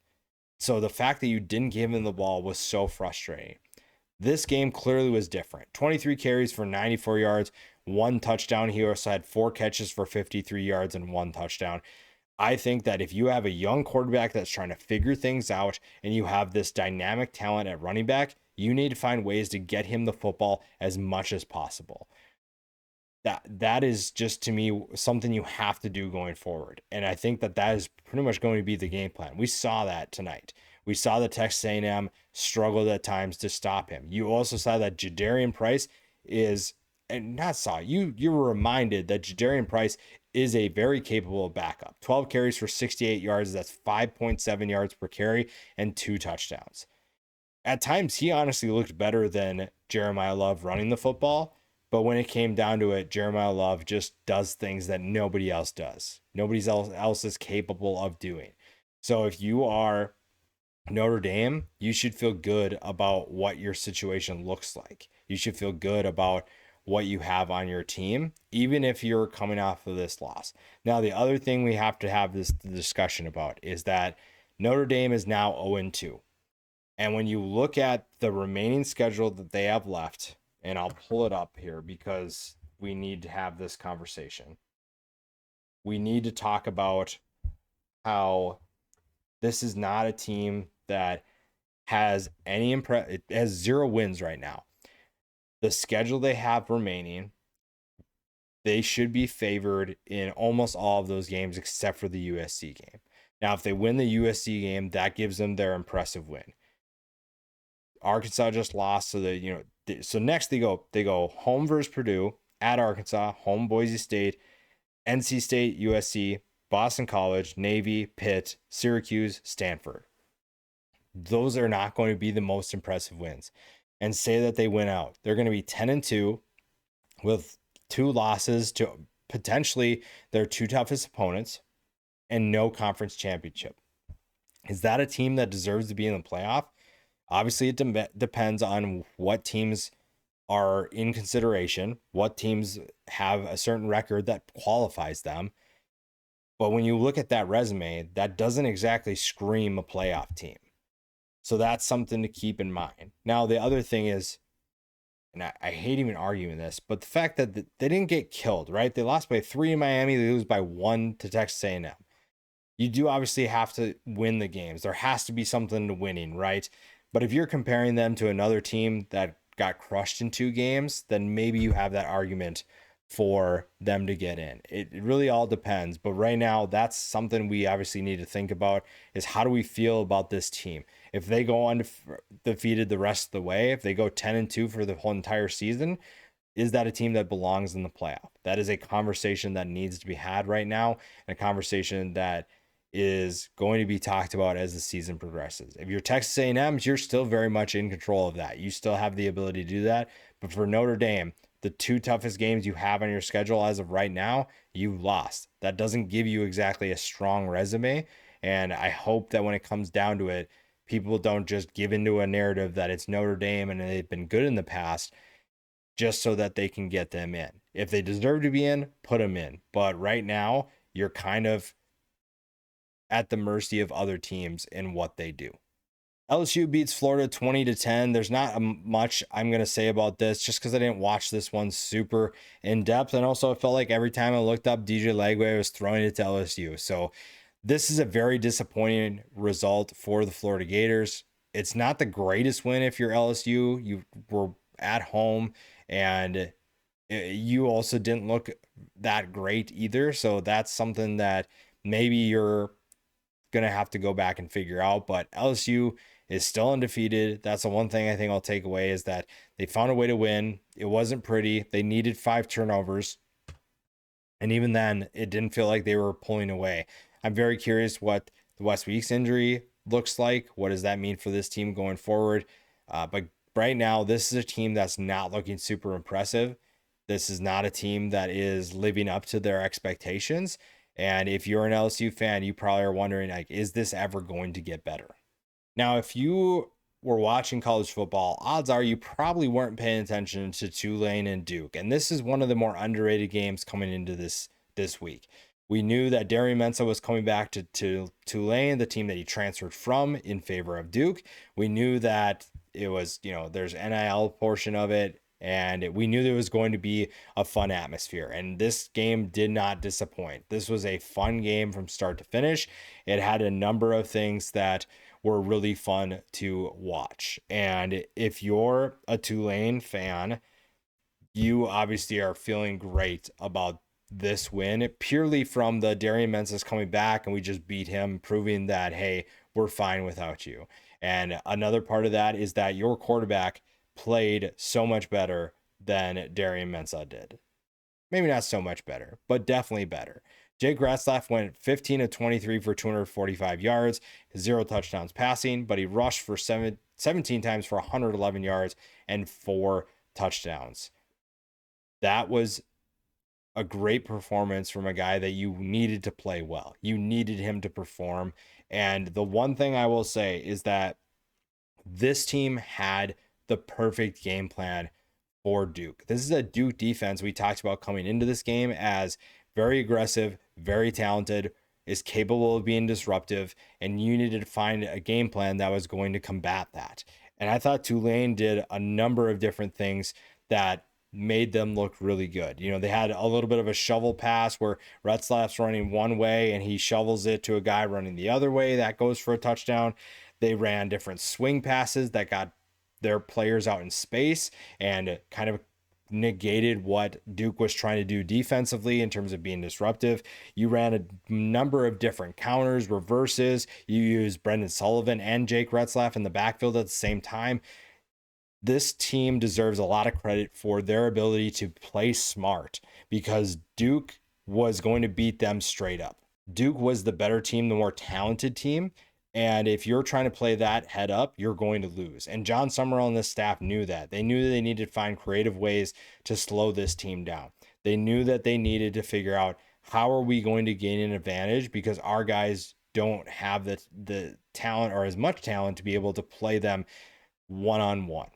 So the fact that you didn't give him the ball was so frustrating. This game clearly was different. 23 carries for 94 yards, 1 touchdown. He also had 4 catches for 53 yards and 1 touchdown. I think that if you have a young quarterback that's trying to figure things out and you have this dynamic talent at running back, you need to find ways to get him the football as much as possible. That is just, to me, something you have to do going forward. And I think that is pretty much going to be the game plan. We saw that tonight. We saw the Texas A&M struggled at times to stop him. You also saw that Jadarian Price is, and not saw, you were reminded that Jadarian Price is a very capable backup. 12 carries for 68 yards. That's 5.7 yards per carry and 2 touchdowns. At times, he honestly looked better than Jeremiah Love running the football. But when it came down to it, Jeremiah Love just does things that nobody else does. Nobody else is capable of doing. So if you are Notre Dame, you should feel good about what your situation looks like. You should feel good about what you have on your team, even if you're coming off of this loss. Now, the other thing we have to have this discussion about is that Notre Dame is now 0-2. And when you look at the remaining schedule that they have left, and I'll pull it up here because we need to have this conversation. We need to talk about how this is not a team that has it has 0 wins right now. The schedule they have remaining, they should be favored in almost all of those games except for the USC game. Now, if they win the USC game, that gives them their impressive win. Arkansas just lost, so so next they go home versus Purdue, at Arkansas, home Boise State, NC State, USC, Boston College, Navy, Pitt, Syracuse, Stanford. Those are not going to be the most impressive wins. And say that they win out, they're going to be 10-2 with 2 losses to potentially their 2 toughest opponents and no conference championship. Is that a team that deserves to be in the playoff? Obviously, it depends on what teams are in consideration, what teams have a certain record that qualifies them. But when you look at that resume, that doesn't exactly scream a playoff team. So that's something to keep in mind. Now, the other thing is, and I hate even arguing this, but the fact that they didn't get killed, right? They lost by 3 in Miami. They lose by 1 to Texas A&M. You do obviously have to win the games. There has to be something to winning, right? But if you're comparing them to another team that got crushed in 2 games, then maybe you have that argument for them to get in. It really all depends. But right now, that's something we obviously need to think about, is how do we feel about this team? If they go undefeated the rest of the way, if they go 10-2 for the whole entire season, is that a team that belongs in the playoff? That is a conversation that needs to be had right now, and a conversation that is going to be talked about as the season progresses. If you're Texas A&M, you're still very much in control of that. You still have the ability to do that. But for Notre Dame, the two toughest games you have on your schedule as of right now, you lost. That doesn't give you exactly a strong resume. And I hope that when it comes down to it, people don't just give into a narrative that it's Notre Dame and they've been good in the past just so that they can get them in. If they deserve to be in, put them in. But right now, you're kind of at the mercy of other teams in what they do. LSU beats Florida 20-10. There's not much I'm going to say about this just because I didn't watch this one super in depth. And also, I felt like every time I looked up, DJ Lagway was throwing it to LSU. So this is a very disappointing result for the Florida Gators. It's not the greatest win if you're LSU. You were at home and you also didn't look that great either. So that's something that maybe you're going to have to go back and figure out. But LSU is still undefeated. That's the one thing I think I'll take away is that they found a way to win. It wasn't pretty. They needed 5 turnovers. And even then, it didn't feel like they were pulling away. I'm very curious what the West Weeks injury looks like. What does that mean for this team going forward? But right now, this is a team that's not looking super impressive. This is not a team that is living up to their expectations. And if you're an LSU fan, you probably are wondering, like, is this ever going to get better? Now, if you were watching college football, odds are you probably weren't paying attention to Tulane and Duke. And this is one of the more underrated games coming into this week. We knew that Darian Mensah was coming back to Tulane, the team that he transferred from, in favor of Duke. We knew that it was, there's NIL portion of it. And we knew there was going to be a fun atmosphere. And this game did not disappoint. This was a fun game from start to finish. It had a number of things that were really fun to watch. And if you're a Tulane fan, you obviously are feeling great about this win purely from the Darian Mensah's coming back and we just beat him, proving that, hey, we're fine without you. And another part of that is that your quarterback played so much better than Darian Mensah did. Maybe not so much better, but definitely better. Jake Retzlaff went 15 of 23 for 245 yards, 0 touchdowns passing, but he rushed for 17 times for 111 yards and 4 touchdowns. That was a great performance from a guy that you needed to play well. You needed him to perform. And the one thing I will say is that this team had the perfect game plan for Duke. This is a Duke defense we talked about coming into this game as very aggressive, very talented, is capable of being disruptive, and you needed to find a game plan that was going to combat that. And I thought Tulane did a number of different things that made them look really good. They had a little bit of a shovel pass where Retzlaff's running one way and he shovels it to a guy running the other way. That goes for a touchdown. They ran different swing passes that got their players out in space and kind of negated what Duke was trying to do defensively in terms of being disruptive. You ran a number of different counters, reverses. You used Brendan Sullivan and Jake Retzlaff in the backfield at the same time. This team deserves a lot of credit for their ability to play smart because Duke was going to beat them straight up. Duke was the better team, the more talented team. And if you're trying to play that head up, you're going to lose. And John Summerall and this staff knew that. They knew that they needed to find creative ways to slow this team down. They knew that they needed to figure out how are we going to gain an advantage because our guys don't have the talent or as much talent to be able to play them one-on-one.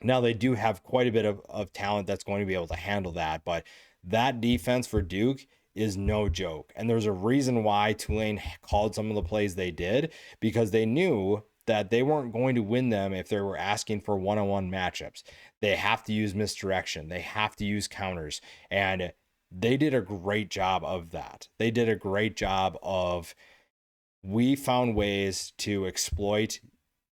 Now, they do have quite a bit of talent that's going to be able to handle that, but that defense for Duke is no joke. And there's a reason why Tulane called some of the plays they did, because they knew that they weren't going to win them if they were asking for one-on-one matchups. They have to use misdirection. They have to use counters. And they did a great job of that. They did a great job of, we found ways to exploit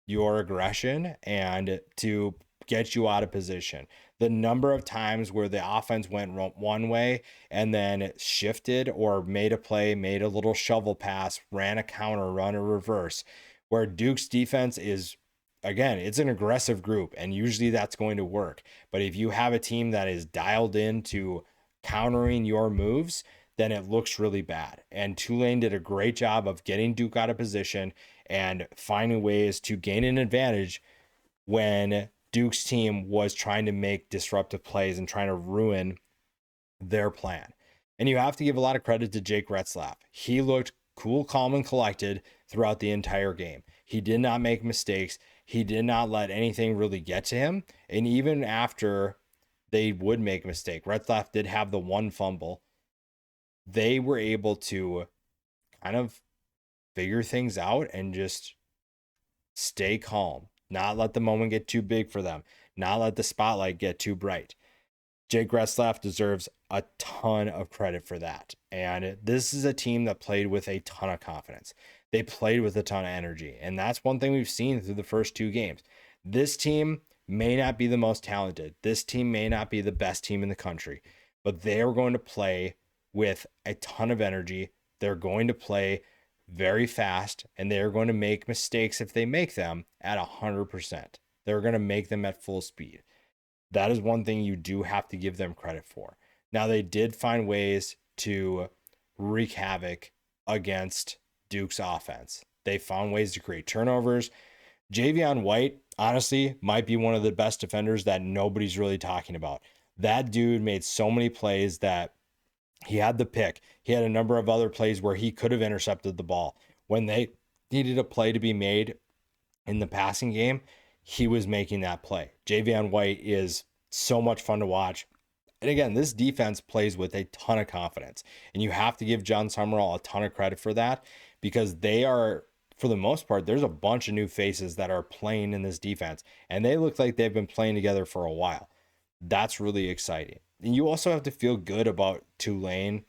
your aggression and to get you out of position. The number of times where the offense went one way and then shifted or made a play, made a little shovel pass, ran a counter, run a reverse, where Duke's defense is, again, it's an aggressive group and usually that's going to work. But if you have a team that is dialed into countering your moves, then it looks really bad. And Tulane did a great job of getting Duke out of position and finding ways to gain an advantage when Duke's team was trying to make disruptive plays and trying to ruin their plan. And you have to give a lot of credit to Jake Retzlaff. He looked cool, calm, and collected throughout the entire game. He did not make mistakes. He did not let anything really get to him. And even after they would make a mistake, Retzlaff did have the one fumble. They were able to kind of figure things out and just stay calm, not let the moment get too big for them, not let the spotlight get too bright. Jake Retzlaff deserves a ton of credit for that. And this is a team that played with a ton of confidence. They played with a ton of energy. And that's one thing we've seen through the first two games. This team may not be the most talented. This team may not be the best team in the country, but they are going to play with a ton of energy. They're going to play very fast, and they're going to make mistakes if they make them at 100%. They're going to make them at full speed. That is one thing you do have to give them credit for. Now, they did find ways to wreak havoc against Duke's offense. They found ways to create turnovers. Javion White, honestly, might be one of the best defenders that nobody's really talking about. That dude made so many plays that he had the pick. He had a number of other plays where he could have intercepted the ball. When they needed a play to be made in the passing game, he was making that play. Javion White is so much fun to watch. And again, this defense plays with a ton of confidence. And you have to give John Summerall a ton of credit for that, because they are, for the most part, there's a bunch of new faces that are playing in this defense. And they look like they've been playing together for a while. That's really exciting. And you also have to feel good about Tulane.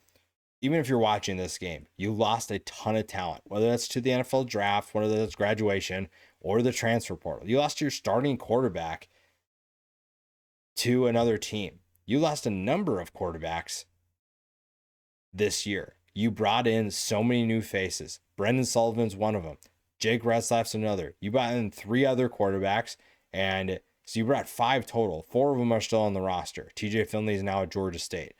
Even if you're watching this game, you lost a ton of talent, whether that's to the NFL draft, whether that's graduation, or the transfer portal. You lost your starting quarterback to another team. You lost a number of quarterbacks this year. You brought in so many new faces. Brendan Sullivan's one of them. Jake Retzlaff's another. You brought in 3 other quarterbacks, and so you brought 5 total. 4 of them are still on the roster. TJ Finley is now at Georgia State.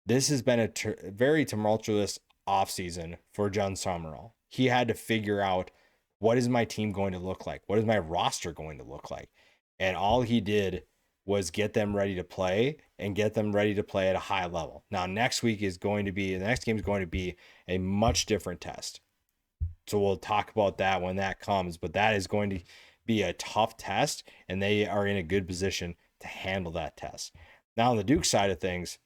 This has been a very tumultuous offseason for John Summerall. He had to figure out, what is my team going to look like? What is my roster going to look like? And all he did was get them ready to play and get them ready to play at a high level. Now, the next game is going to be a much different test. So we'll talk about that when that comes, but that is going to be a tough test, and they are in a good position to handle that test. Now, on the Duke side of things,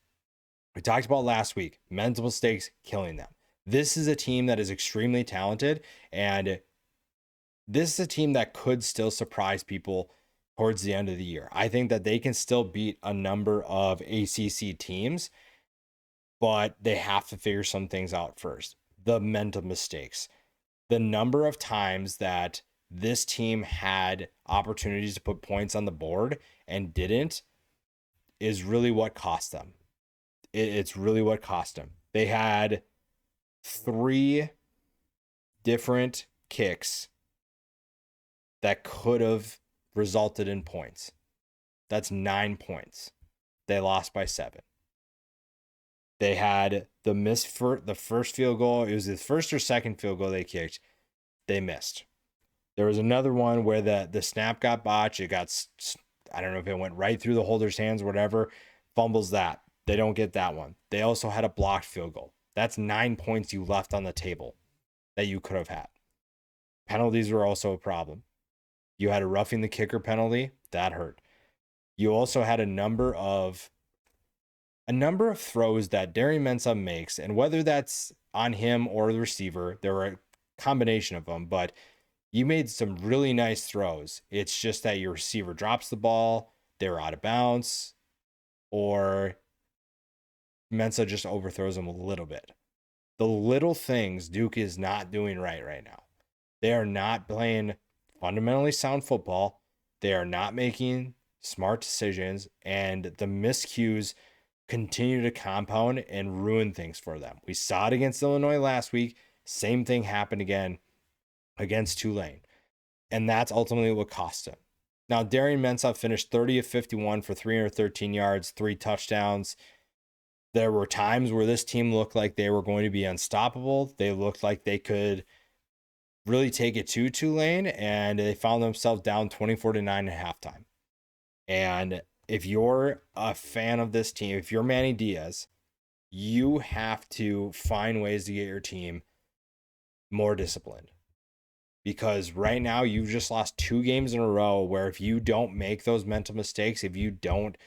we talked about last week, mental mistakes killing them. This is a team that is extremely talented, and this is a team that could still surprise people towards the end of the year. I think that they can still beat a number of ACC teams, but they have to figure some things out first. The mental mistakes. The number of times that this team had opportunities to put points on the board and didn't is really what cost them. It's really what cost them. They had 3 different kicks that could have resulted in points. That's 9 points. They lost by 7. They had the miss for the first field goal. It was the first or second field goal they kicked. They missed. There was another one where the snap got botched. It got, I don't know if it went right through the holder's hands or whatever. Fumbles that. They don't get that one. They also had a blocked field goal. That's 9 points you left on the table that you could have had. Penalties were also a problem. You had a roughing the kicker penalty. That hurt. You also had a number of throws that Darian Mensah makes, and whether that's on him or the receiver, there were a combination of them, but you made some really nice throws. It's just that your receiver drops the ball, they're out of bounds, or Mensah just overthrows them a little bit. The little things Duke is not doing right now. They are not playing fundamentally sound football. They are not making smart decisions, and the miscues continue to compound and ruin things for them. We saw it against Illinois last week. Same thing happened again against Tulane. And that's ultimately what cost him. Now, Darian Mensah finished 30 of 51 for 313 yards, 3 touchdowns. There were times where this team looked like they were going to be unstoppable. They looked like they could really take it to Tulane, and they found themselves down 24-9 at halftime. And if you're a fan of this team, if you're Manny Diaz, you have to find ways to get your team more disciplined. Because right now you've just lost 2 games in a row where if you don't make those mental mistakes, if you don't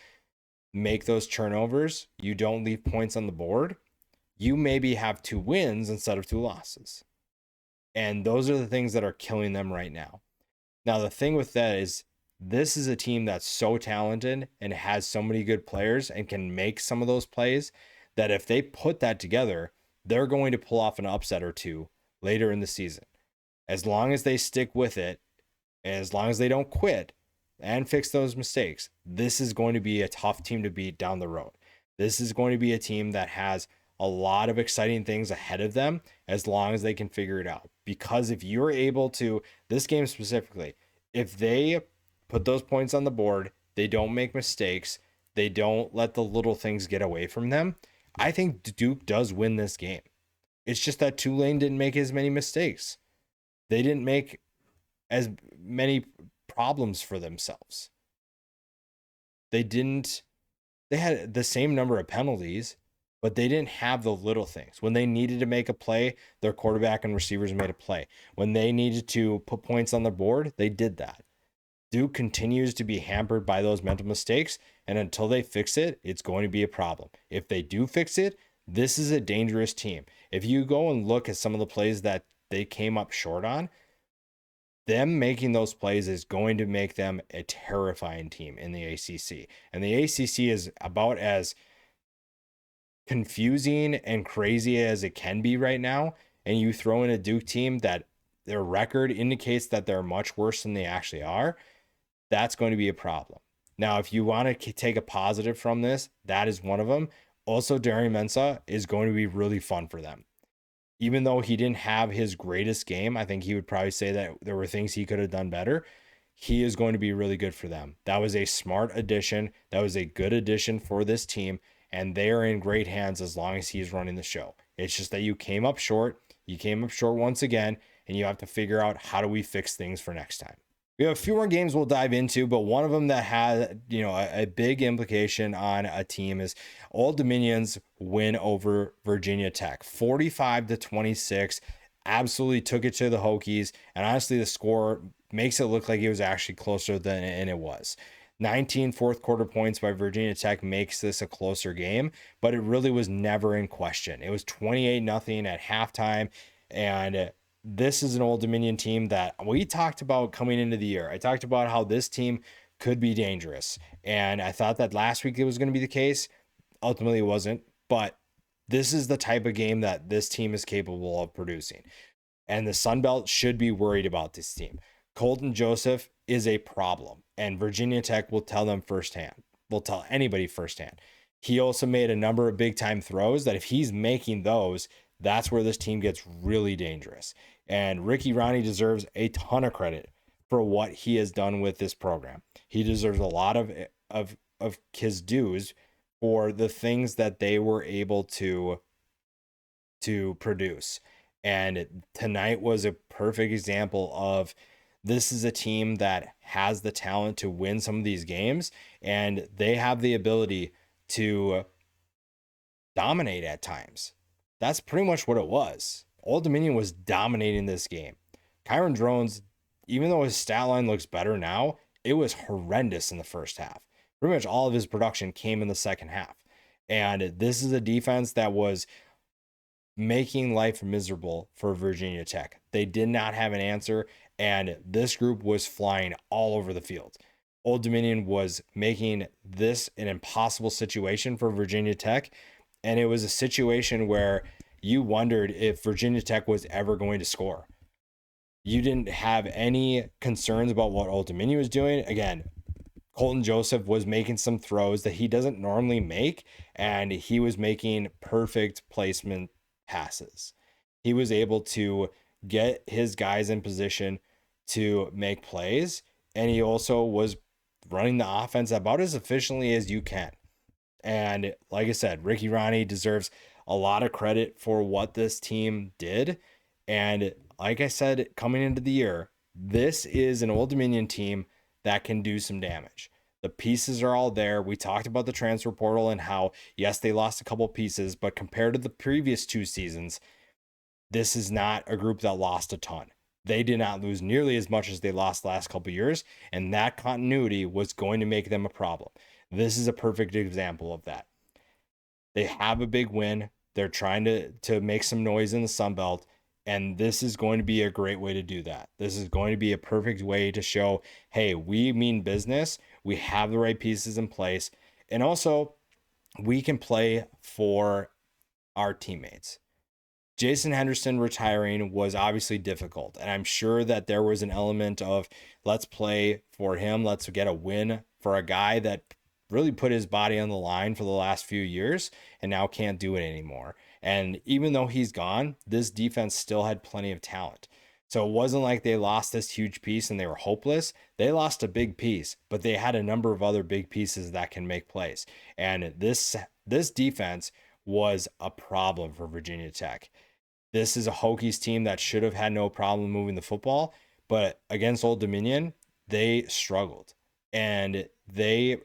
make those turnovers, you don't leave points on the board, you maybe have 2 wins instead of 2 losses. And those are the things that are killing them right now. Now, the thing with that is this is a team that's so talented and has so many good players and can make some of those plays that if they put that together, they're going to pull off an upset or two later in the season. As long as they stick with it, as long as they don't quit and fix those mistakes, this is going to be a tough team to beat down the road. This is going to be a team that has a lot of exciting things ahead of them as long as they can figure it out. Because if you're able to, this game specifically, if they put those points on the board, they don't make mistakes, they don't let the little things get away from them, I think Duke does win this game. It's just that Tulane didn't make as many mistakes. They didn't make as many problems for themselves. They had the same number of penalties, but they didn't have the little things. When they needed to make a play, their quarterback and receivers made a play. When they needed to put points on the board, they did that. Duke continues to be hampered by those mental mistakes, and until they fix it, it's going to be a problem. If they do fix it, this is a dangerous team. If you go and look at some of the plays that they came up short on, them making those plays is going to make them a terrifying team in the ACC. And the ACC is about as confusing and crazy as it can be right now. And you throw in a Duke team that their record indicates that they're much worse than they actually are. That's going to be a problem. Now, if you want to take a positive from this, that is one of them. Also, Darian Mensah is going to be really fun for them. Even though he didn't have his greatest game, I think he would probably say that there were things he could have done better. He is going to be really good for them. That was a smart addition. That was a good addition for this team, and they are in great hands as long as he's running the show. It's just that you came up short. You came up short once again, and you have to figure out how do we fix things for next time. We have a few more games we'll dive into, but one of them that had, a big implication on a team is Old Dominion's win over Virginia Tech, 45-26. Absolutely took it to the Hokies, and honestly, the score makes it look like it was actually closer than it was. 19 fourth quarter points by Virginia Tech makes this a closer game, but it really was never in question. It was 28-0 at halftime, and this is an Old Dominion team that we talked about coming into the year. I talked about how this team could be dangerous, and I thought that last week it was going to be the case. Ultimately, it wasn't, but this is the type of game that this team is capable of producing, and the Sun Belt should be worried about this team. Colton Joseph is a problem, and Virginia Tech will tell them firsthand. Will tell anybody firsthand. He also made a number of big-time throws that if he's making those, that's where this team gets really dangerous. And Ricky Ronnie deserves a ton of credit for what he has done with this program. He deserves a lot of his dues for the things that they were able to produce. And tonight was a perfect example of this is a team that has the talent to win some of these games, and they have the ability to dominate at times. That's pretty much what it was. Old Dominion was dominating this game. Kyron Drones, even though his stat line looks better now, it was horrendous in the first half. Pretty much all of his production came in the second half. And this is a defense that was making life miserable for Virginia Tech. They did not have an answer, and this group was flying all over the field. Old Dominion was making this an impossible situation for Virginia Tech, and it was a situation where you wondered if Virginia Tech was ever going to score. You didn't have any concerns about what Old Dominion was doing. Again, Colton Joseph was making some throws that he doesn't normally make, and he was making perfect placement passes. He was able to get his guys in position to make plays, and he also was running the offense about as efficiently as you can. And like I said, Ricky Ronnie deserves a lot of credit for what this team did. And like I said, coming into the year, this is an Old Dominion team that can do some damage. The pieces are all there. We talked about the transfer portal and how, yes, they lost a couple pieces, but compared to the previous 2 seasons, this is not a group that lost a ton. They did not lose nearly as much as they lost last couple years, and that continuity was going to make them a problem. This is a perfect example of that. They have a big win. They're trying to make some noise in the Sun Belt, and this is going to be a great way to do that. This is going to be a perfect way to show, hey, we mean business. We have the right pieces in place, and also we can play for our teammates. Jason Henderson retiring was obviously difficult, and I'm sure that there was an element of let's play for him, let's get a win for a guy that really put his body on the line for the last few years and now can't do it anymore. And even though he's gone, this defense still had plenty of talent. So it wasn't like they lost this huge piece and they were hopeless. They lost a big piece, but they had a number of other big pieces that can make plays. And this defense was a problem for Virginia Tech. This is a Hokies team that should have had no problem moving the football, but against Old Dominion, they struggled and they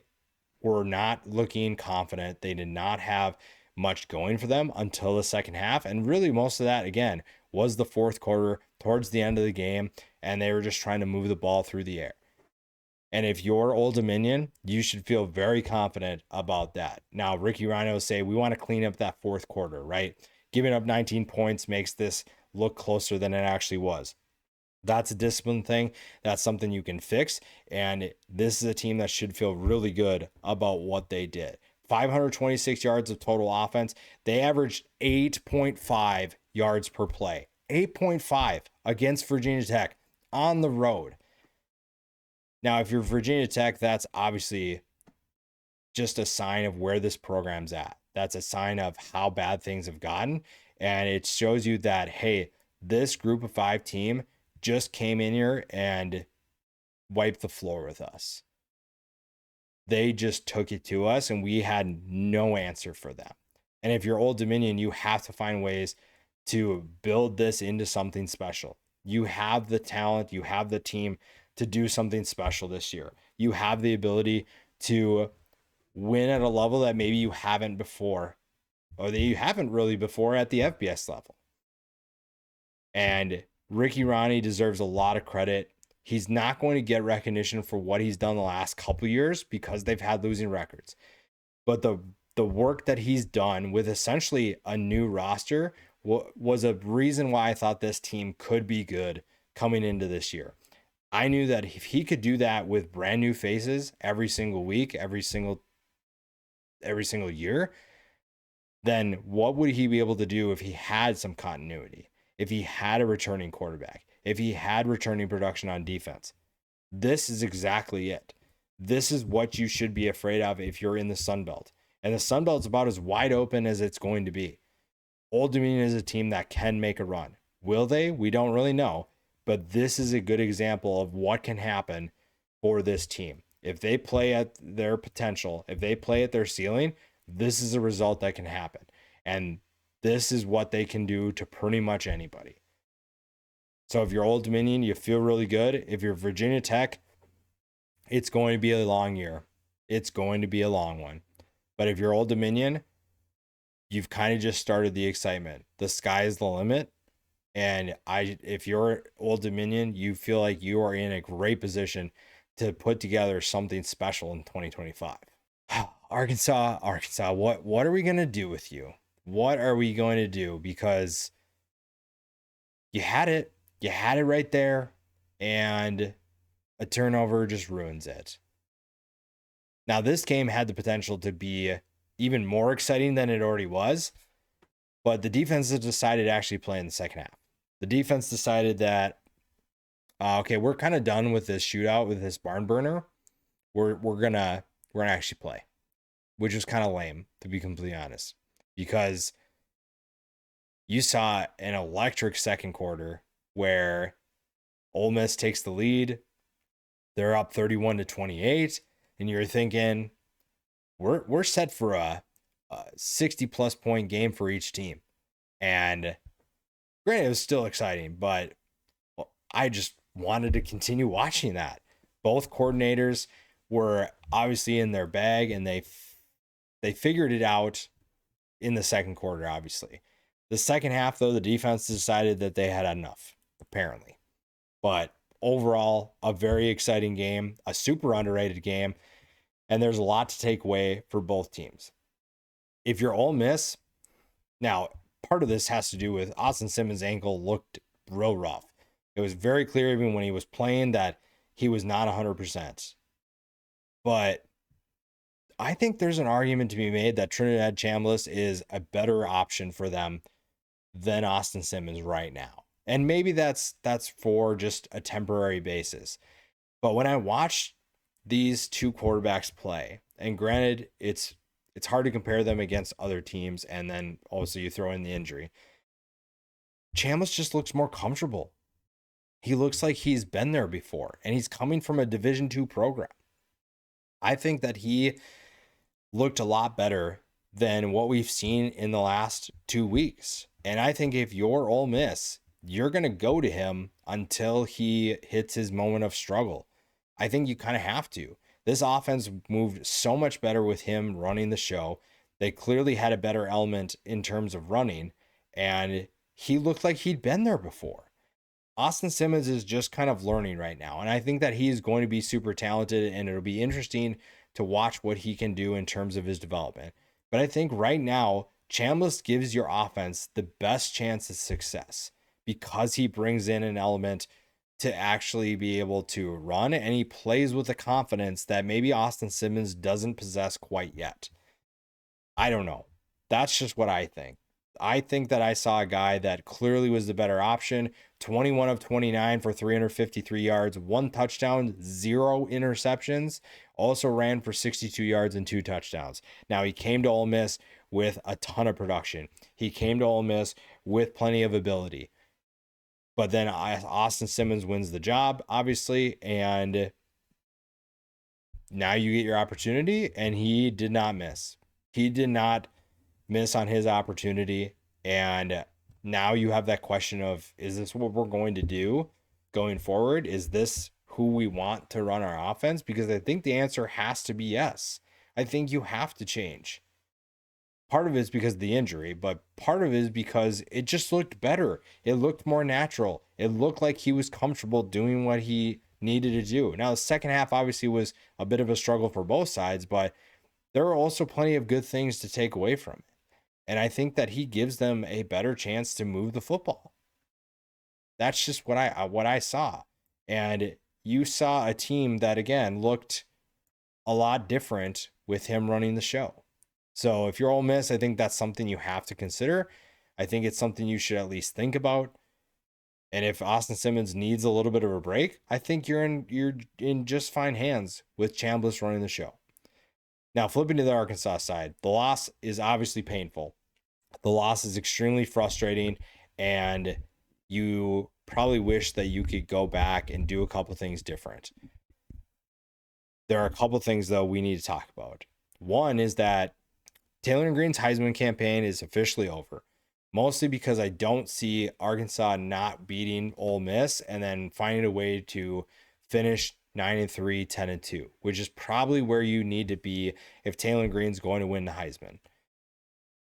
were not looking confident. They did not have much going for them until the second half. And really most of that, again, was the fourth quarter towards the end of the game, and they were just trying to move the ball through the air. And if you're Old Dominion, you should feel very confident about that. Now, Ricky Rhino say we want to clean up that fourth quarter, right? Giving up 19 points makes this look closer than it actually was. That's a discipline thing. That's something you can fix. And this is a team that should feel really good about what they did. 526 yards of total offense. They averaged 8.5 yards per play. 8.5 against Virginia Tech on the road. Now, if you're Virginia Tech, that's obviously just a sign of where this program's at. That's a sign of how bad things have gotten. And it shows you that, hey, this group of 5 team just came in here and wiped the floor with us. They just took it to us and we had no answer for them. And if you're Old Dominion, you have to find ways to build this into something special. You have the talent, you have the team to do something special this year. You have the ability to win at a level that maybe you haven't before, or that you haven't really before at the FBS level. And Ricky Ronnie deserves a lot of credit. He's not going to get recognition for what he's done the last couple of years because they've had losing records. But the work that he's done with essentially a new roster was a reason why I thought this team could be good coming into this year. I knew that if he could do that with brand new faces every single week, every single year, then what would he be able to do if he had some continuity? If he had a returning quarterback, if he had returning production on defense? This is exactly it. This is what you should be afraid of if you're in the Sun Belt. And the Sun Belt's about as wide open as it's going to be. Old Dominion is a team that can make a run. Will they? We don't really know. But this is a good example of what can happen for this team. If they play at their potential, if they play at their ceiling, this is a result that can happen. And this is what they can do to pretty much anybody. So if you're Old Dominion, you feel really good. If you're Virginia Tech, it's going to be a long year. It's going to be a long one. But if you're Old Dominion, you've kind of just started the excitement. The sky is the limit. And if you're Old Dominion, you feel like you are in a great position to put together something special in 2025. Arkansas, what are we going to do with you? What are we going to do? Because you had it right there, and a turnover just ruins it. Now, this game had the potential to be even more exciting than it already was, but the defense has decided to actually play in the second half. The defense decided that, okay, we're kind of done with this shootout, with this barn burner. We're gonna actually play, which was kind of lame, to be completely honest, because you saw an electric second quarter where Ole Miss takes the lead. They're up 31-28, and you're thinking, we're set for a 60-plus point game for each team. And granted, it was still exciting, but I just wanted to continue watching that. Both coordinators were obviously in their bag, and they figured it out in the second quarter, obviously. The second half, though, the defense decided that they had enough, apparently. But overall, a very exciting game, a super underrated game, and there's a lot to take away for both teams. If you're Ole Miss, now part of this has to do with Austin Simmons' ankle looked real rough. It was very clear even when he was playing that he was not 100%. But I think there's an argument to be made that Trinidad Chambliss is a better option for them than Austin Simmons right now. And maybe that's for just a temporary basis. But when I watch these two quarterbacks play, and granted, it's hard to compare them against other teams, and then also you throw in the injury. Chambliss just looks more comfortable. He looks like he's been there before, and he's coming from a Division II program. I think that he looked a lot better than what we've seen in the last 2 weeks. And I think if you're Ole Miss, you're going to go to him until he hits his moment of struggle. I think you kind of have to. This offense moved so much better with him running the show. They clearly had a better element in terms of running, and he looked like he'd been there before. Austin Simmons is just kind of learning right now, and I think that he's going to be super talented, and it'll be interesting to watch what he can do in terms of his development. But I think right now, Chambliss gives your offense the best chance of success because he brings in an element to actually be able to run, and he plays with the confidence that maybe Austin Simmons doesn't possess quite yet. I don't know. That's just what I think. I think that I saw a guy that clearly was the better option. 21 of 29 for 353 yards, 1 touchdown, 0 interceptions. Also ran for 62 yards and 2 touchdowns. Now, he came to Ole Miss with a ton of production. He came to Ole Miss with plenty of ability. But then Austin Simmons wins the job, obviously, and now you get your opportunity, and he did not miss. He did not miss on his opportunity, and now you have that question of, is this what we're going to do going forward? Is this who we want to run our offense? Because I think the answer has to be yes. I think you have to change. Part of it is because of the injury, but part of it is because it just looked better. It looked more natural. It looked like he was comfortable doing what he needed to do. Now, the second half obviously was a bit of a struggle for both sides, but there are also plenty of good things to take away from it. And I think that he gives them a better chance to move the football. That's just what I saw. And you saw a team that, again, looked a lot different with him running the show. So if you're Ole Miss, I think that's something you have to consider. I think it's something you should at least think about. And if Austin Simmons needs a little bit of a break, I think you're in just fine hands with Chambliss running the show. Now, flipping to the Arkansas side, the loss is obviously painful. The loss is extremely frustrating, and you probably wish that you could go back and do a couple things different. There are a couple things, though, we need to talk about. One is that Taylor Green's Heisman campaign is officially over, mostly because I don't see Arkansas not beating Ole Miss and then finding a way to finish 9-3, 10-2, which is probably where you need to be if Taylor Green's going to win the Heisman.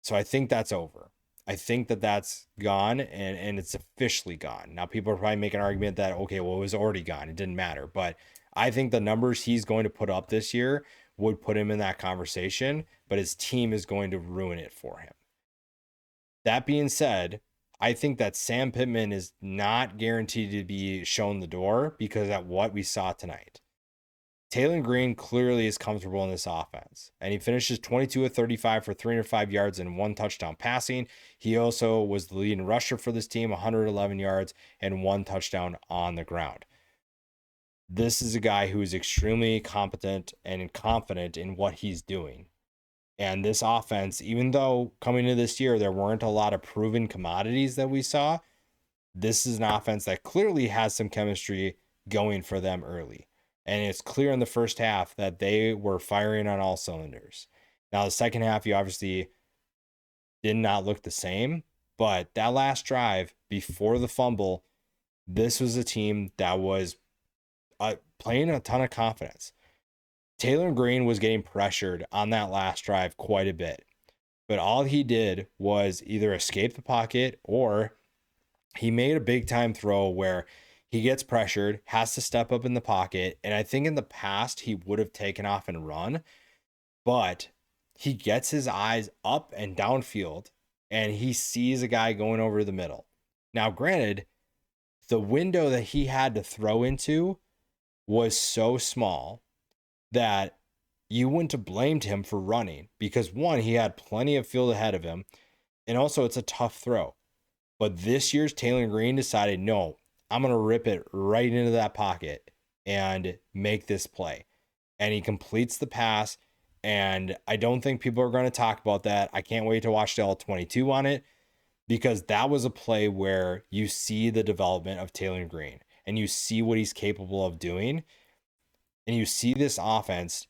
So I think that's over. I think that that's gone, and it's officially gone. Now, people are probably making an argument that, okay, well, it was already gone. It didn't matter. But I think the numbers he's going to put up this year would put him in that conversation, but his team is going to ruin it for him. That being said, I think that Sam Pittman is not guaranteed to be shown the door because of what we saw tonight. Taylor Green clearly is comfortable in this offense, and he finishes 22 of 35 for 305 yards and 1 touchdown passing. He also was the leading rusher for this team, 111 yards and 1 touchdown on the ground. This is a guy who is extremely competent and confident in what he's doing. And this offense, even though coming into this year there weren't a lot of proven commodities that we saw, this is an offense that clearly has some chemistry going for them early. And it's clear in the first half that they were firing on all cylinders. Now, the second half, you obviously did not look the same, but that last drive before the fumble, this was a team that was playing a ton of confidence. Taylor Green was getting pressured on that last drive quite a bit, but all he did was either escape the pocket or he made a big time throw where he gets pressured, has to step up in the pocket. And I think in the past he would have taken off and run, but he gets his eyes up and downfield and he sees a guy going over the middle. Now, granted, the window that he had to throw into was so small that you wouldn't have blamed him for running because, one, he had plenty of field ahead of him, and also it's a tough throw. But this year's Taylor Green decided, no, I'm going to rip it right into that pocket and make this play. And he completes the pass, and I don't think people are going to talk about that. I can't wait to watch the All-22 on it because that was a play where you see the development of Taylor Green and you see what he's capable of doing. And you see this offense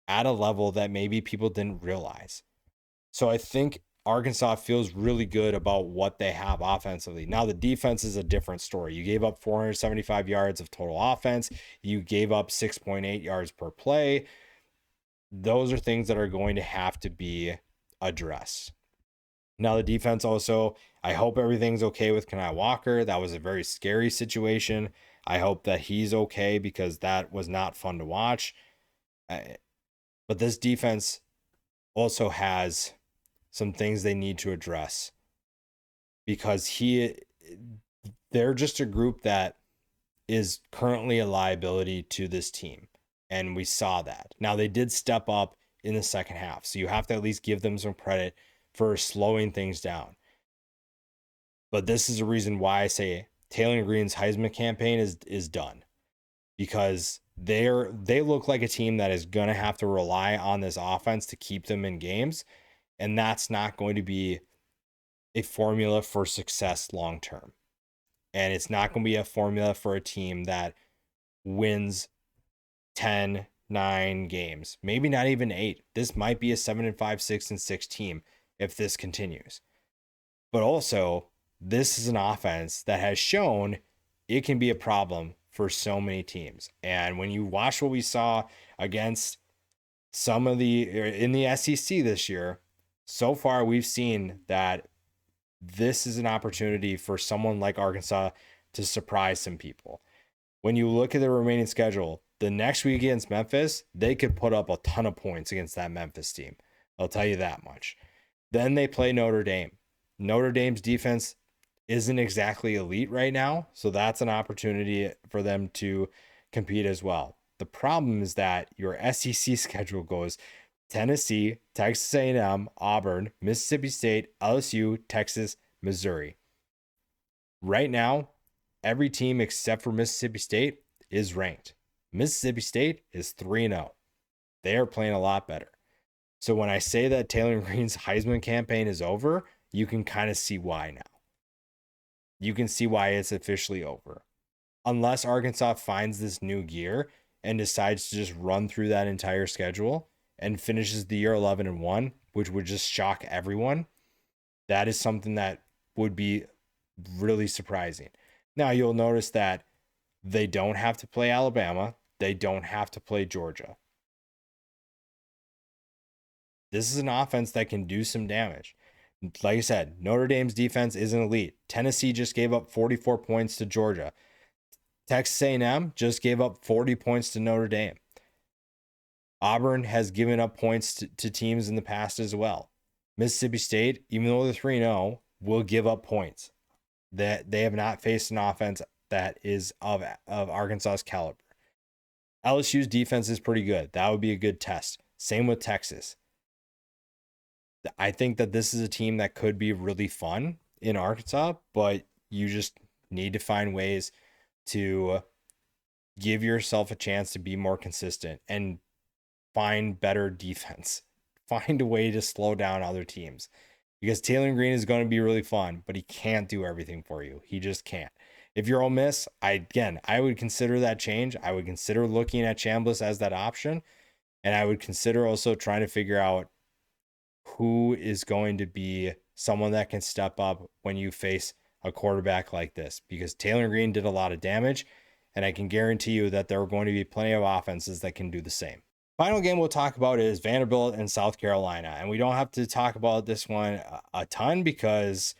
at a level that maybe people didn't realize. So I think Arkansas feels really good about what they have offensively. Now, the defense is a different story. You gave up 475 yards of total offense. You gave up 6.8 yards per play. Those are things that are going to have to be addressed. Now, the defense also, I hope everything's okay with Kani Walker. That was a very scary situation. I hope that he's okay because that was not fun to watch. But this defense also has some things they need to address because they're just a group that is currently a liability to this team. And we saw that. Now, they did step up in the second half, so you have to at least give them some credit for slowing things down. But this is a reason why I say Taylor Green's Heisman campaign is done, because they look like a team that is going to have to rely on this offense to keep them in games, and that's not going to be a formula for success long term. And it's not going to be a formula for a team that wins 10, 9 games, maybe not even 8. This might be a 7-5, 6-6 team if this continues. But also, this is an offense that has shown it can be a problem for so many teams. And when you watch what we saw against some of in the SEC this year, so far we've seen that this is an opportunity for someone like Arkansas to surprise some people. When you look at the remaining schedule, the next week against Memphis, they could put up a ton of points against that Memphis team. I'll tell you that much. Then they play Notre Dame. Notre Dame's defense isn't exactly elite right now, so that's an opportunity for them to compete as well. The problem is that your SEC schedule goes Tennessee, Texas A&M, Auburn, Mississippi State, LSU, Texas, Missouri. Right now, every team except for Mississippi State is ranked. Mississippi State is 3-0. They are playing a lot better. So when I say that Taylor Green's Heisman campaign is over, you can kind of see why now. You can see why it's officially over. Unless Arkansas finds this new gear and decides to just run through that entire schedule and finishes the year 11-1, which would just shock everyone, that is something that would be really surprising. Now, you'll notice that they don't have to play Alabama. They don't have to play Georgia. This is an offense that can do some damage. Like I said, Notre Dame's defense isn't elite. Tennessee just gave up 44 points to Georgia. Texas A&M just gave up 40 points to Notre Dame. Auburn has given up points to teams in the past as well. Mississippi State, even though they're 3-0, will give up points. That they have not faced an offense that is of Arkansas's caliber. LSU's defense is pretty good. That would be a good test. Same with Texas. I think that this is a team that could be really fun in Arkansas, but you just need to find ways to give yourself a chance to be more consistent and find better defense. Find a way to slow down other teams. Because Taylor Green is going to be really fun, but he can't do everything for you. He just can't. If you're Ole Miss, I would consider that change. I would consider looking at Chambliss as that option. And I would consider also trying to figure out who is going to be someone that can step up when you face a quarterback like this. Because Taylor Green did a lot of damage, and I can guarantee you that there are going to be plenty of offenses that can do the same. Final game we'll talk about is Vanderbilt and South Carolina. And we don't have to talk about this one a ton because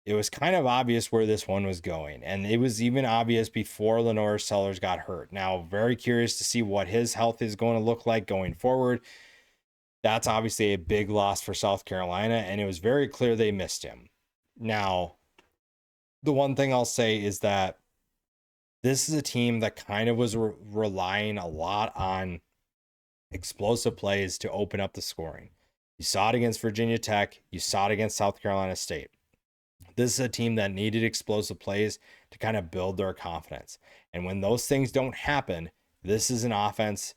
it was kind of obvious where this one was going. And it was even obvious before Lenore Sellers got hurt. Now, very curious to see what his health is going to look like going forward. That's obviously a big loss for South Carolina, and it was very clear they missed him. Now, the one thing I'll say is that this is a team that kind of was relying a lot on explosive plays to open up the scoring. You saw it against Virginia Tech. You saw it against South Carolina State. This is a team that needed explosive plays to kind of build their confidence. And when those things don't happen, this is an offense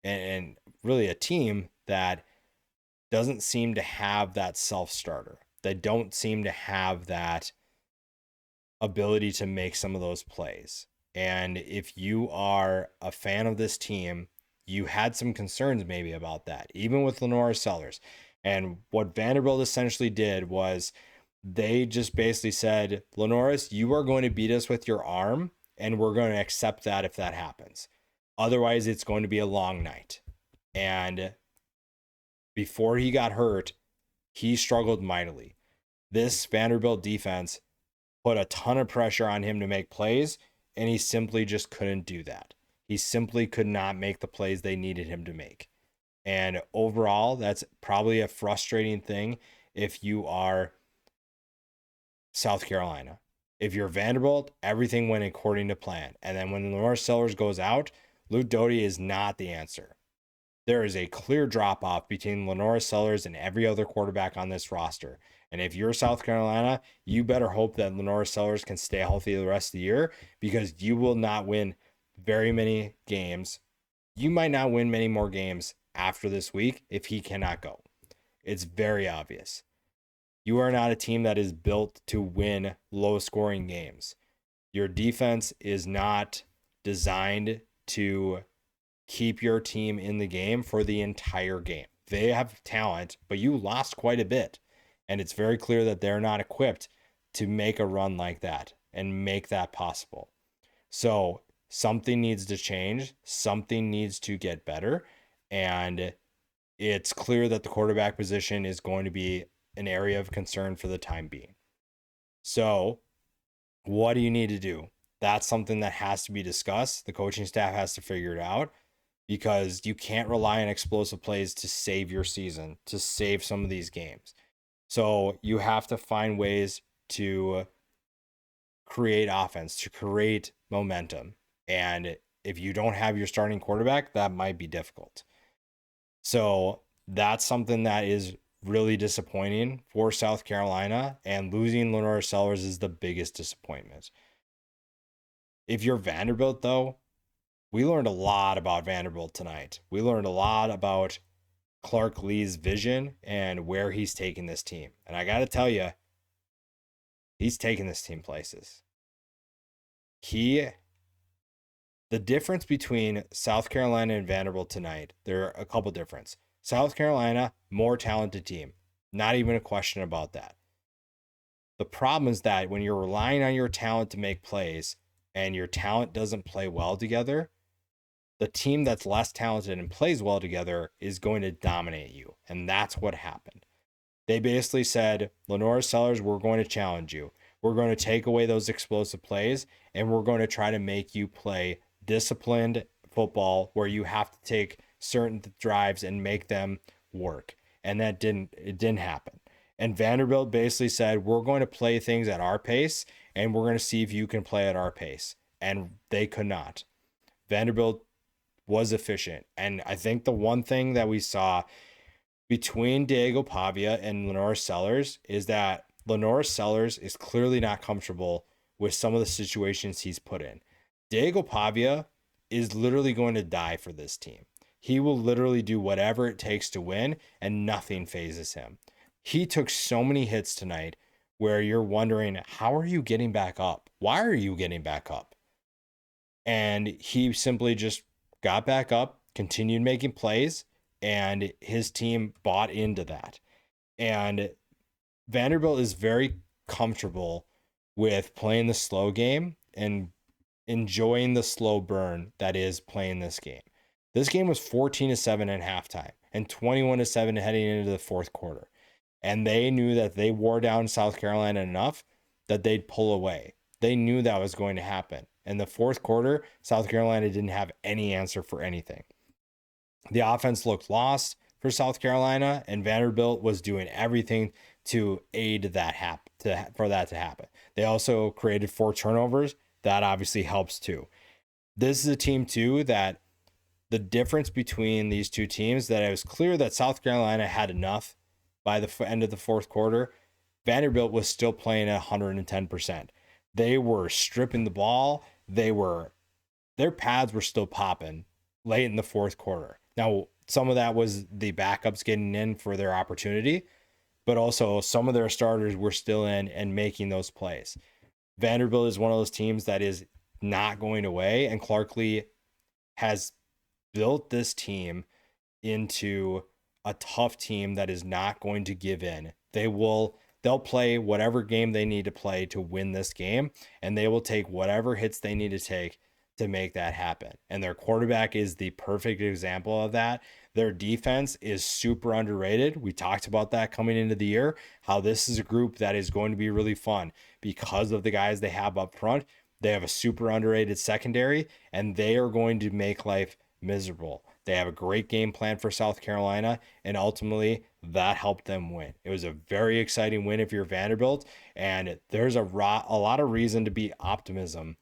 and really a team that doesn't seem to have that self-starter. They don't seem to have that ability to make some of those plays. And if you are a fan of this team, you had some concerns maybe about that, even with Lenore Sellers. And what Vanderbilt essentially did was they just basically said, Lenoris, you are going to beat us with your arm, and we're going to accept that if that happens. Otherwise, it's going to be a long night. And before he got hurt, he struggled mightily. This Vanderbilt defense put a ton of pressure on him to make plays, and he simply just couldn't do that. He simply could not make the plays they needed him to make. And overall, that's probably a frustrating thing if you are South Carolina. If you're Vanderbilt, everything went according to plan. And then when Lenore Sellers goes out, Luke Doty is not the answer. There is a clear drop-off between Lenore Sellers and every other quarterback on this roster. And if you're South Carolina, you better hope that Lenore Sellers can stay healthy the rest of the year, because you will not win very many games. You might not win many more games after this week if he cannot go. It's very obvious. You are not a team that is built to win low-scoring games. Your defense is not designed to keep your team in the game for the entire game. They have talent, but you lost quite a bit. And it's very clear that they're not equipped to make a run like that and make that possible. So something needs to change. Something needs to get better. And it's clear that the quarterback position is going to be an area of concern for the time being. So what do you need to do? That's something that has to be discussed. The coaching staff has to figure it out, because you can't rely on explosive plays to save your season, to save some of these games. So you have to find ways to create offense, to create momentum. And if you don't have your starting quarterback, that might be difficult. So that's something that is really disappointing for South Carolina, and losing Lenore Sellers is the biggest disappointment. If you're Vanderbilt, though, we learned a lot about Vanderbilt tonight. We learned a lot about Clark Lee's vision and where he's taking this team. And I got to tell you, he's taking this team places. The difference between South Carolina and Vanderbilt tonight, there are a couple differences. South Carolina, more talented team. Not even a question about that. The problem is that when you're relying on your talent to make plays and your talent doesn't play well together, the team that's less talented and plays well together is going to dominate you. And that's what happened. They basically said, Lenore Sellers, we're going to challenge you. We're going to take away those explosive plays, and we're going to try to make you play disciplined football where you have to take certain drives and make them work. And it didn't happen. And Vanderbilt basically said, we're going to play things at our pace, and we're going to see if you can play at our pace. And they could not. Vanderbilt was efficient. And I think the one thing that we saw between Diego Pavia and Lenore Sellers is that Lenore Sellers is clearly not comfortable with some of the situations he's put in. Diego Pavia is literally going to die for this team. He will literally do whatever it takes to win, and nothing phases him. He took so many hits tonight where you're wondering, how are you getting back up? Why are you getting back up? And he simply just got back up, continued making plays, and his team bought into that. And Vanderbilt is very comfortable with playing the slow game and enjoying the slow burn that is playing this game. This game was 14-7 at halftime and 21-7 heading into the fourth quarter. And they knew that they wore down South Carolina enough that they'd pull away. They knew that was going to happen. In the fourth quarter, South Carolina didn't have any answer for anything. The offense looked lost for South Carolina, and Vanderbilt was doing everything to aid that for that to happen. They also created 4 turnovers. That obviously helps too. This is a team too that the difference between these two teams, that it was clear that South Carolina had enough by the end of the fourth quarter. Vanderbilt was still playing at 110%. They were stripping the ball. Their pads were still popping late in the fourth quarter. Now, some of that was the backups getting in for their opportunity, but also some of their starters were still in and making those plays. Vanderbilt is one of those teams that is not going away, and Clark Lee has built this team into a tough team that is not going to give in. They'll play whatever game they need to play to win this game, and they will take whatever hits they need to take to make that happen. And their quarterback is the perfect example of that. Their defense is super underrated. We talked about that coming into the year, how this is a group that is going to be really fun because of the guys they have up front. They have a super underrated secondary, and they are going to make life miserable. They have a great game plan for South Carolina, and ultimately that helped them win. It was a very exciting win if you're Vanderbilt, and there's a lot of reason to be optimistic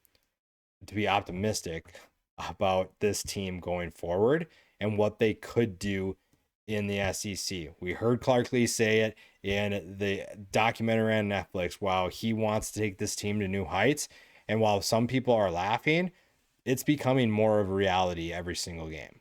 about this team going forward and what they could do in the SEC. We heard Clark Lee say it in the documentary on Netflix. Wow, he wants to take this team to new heights. And while some people are laughing, it's becoming more of a reality every single game.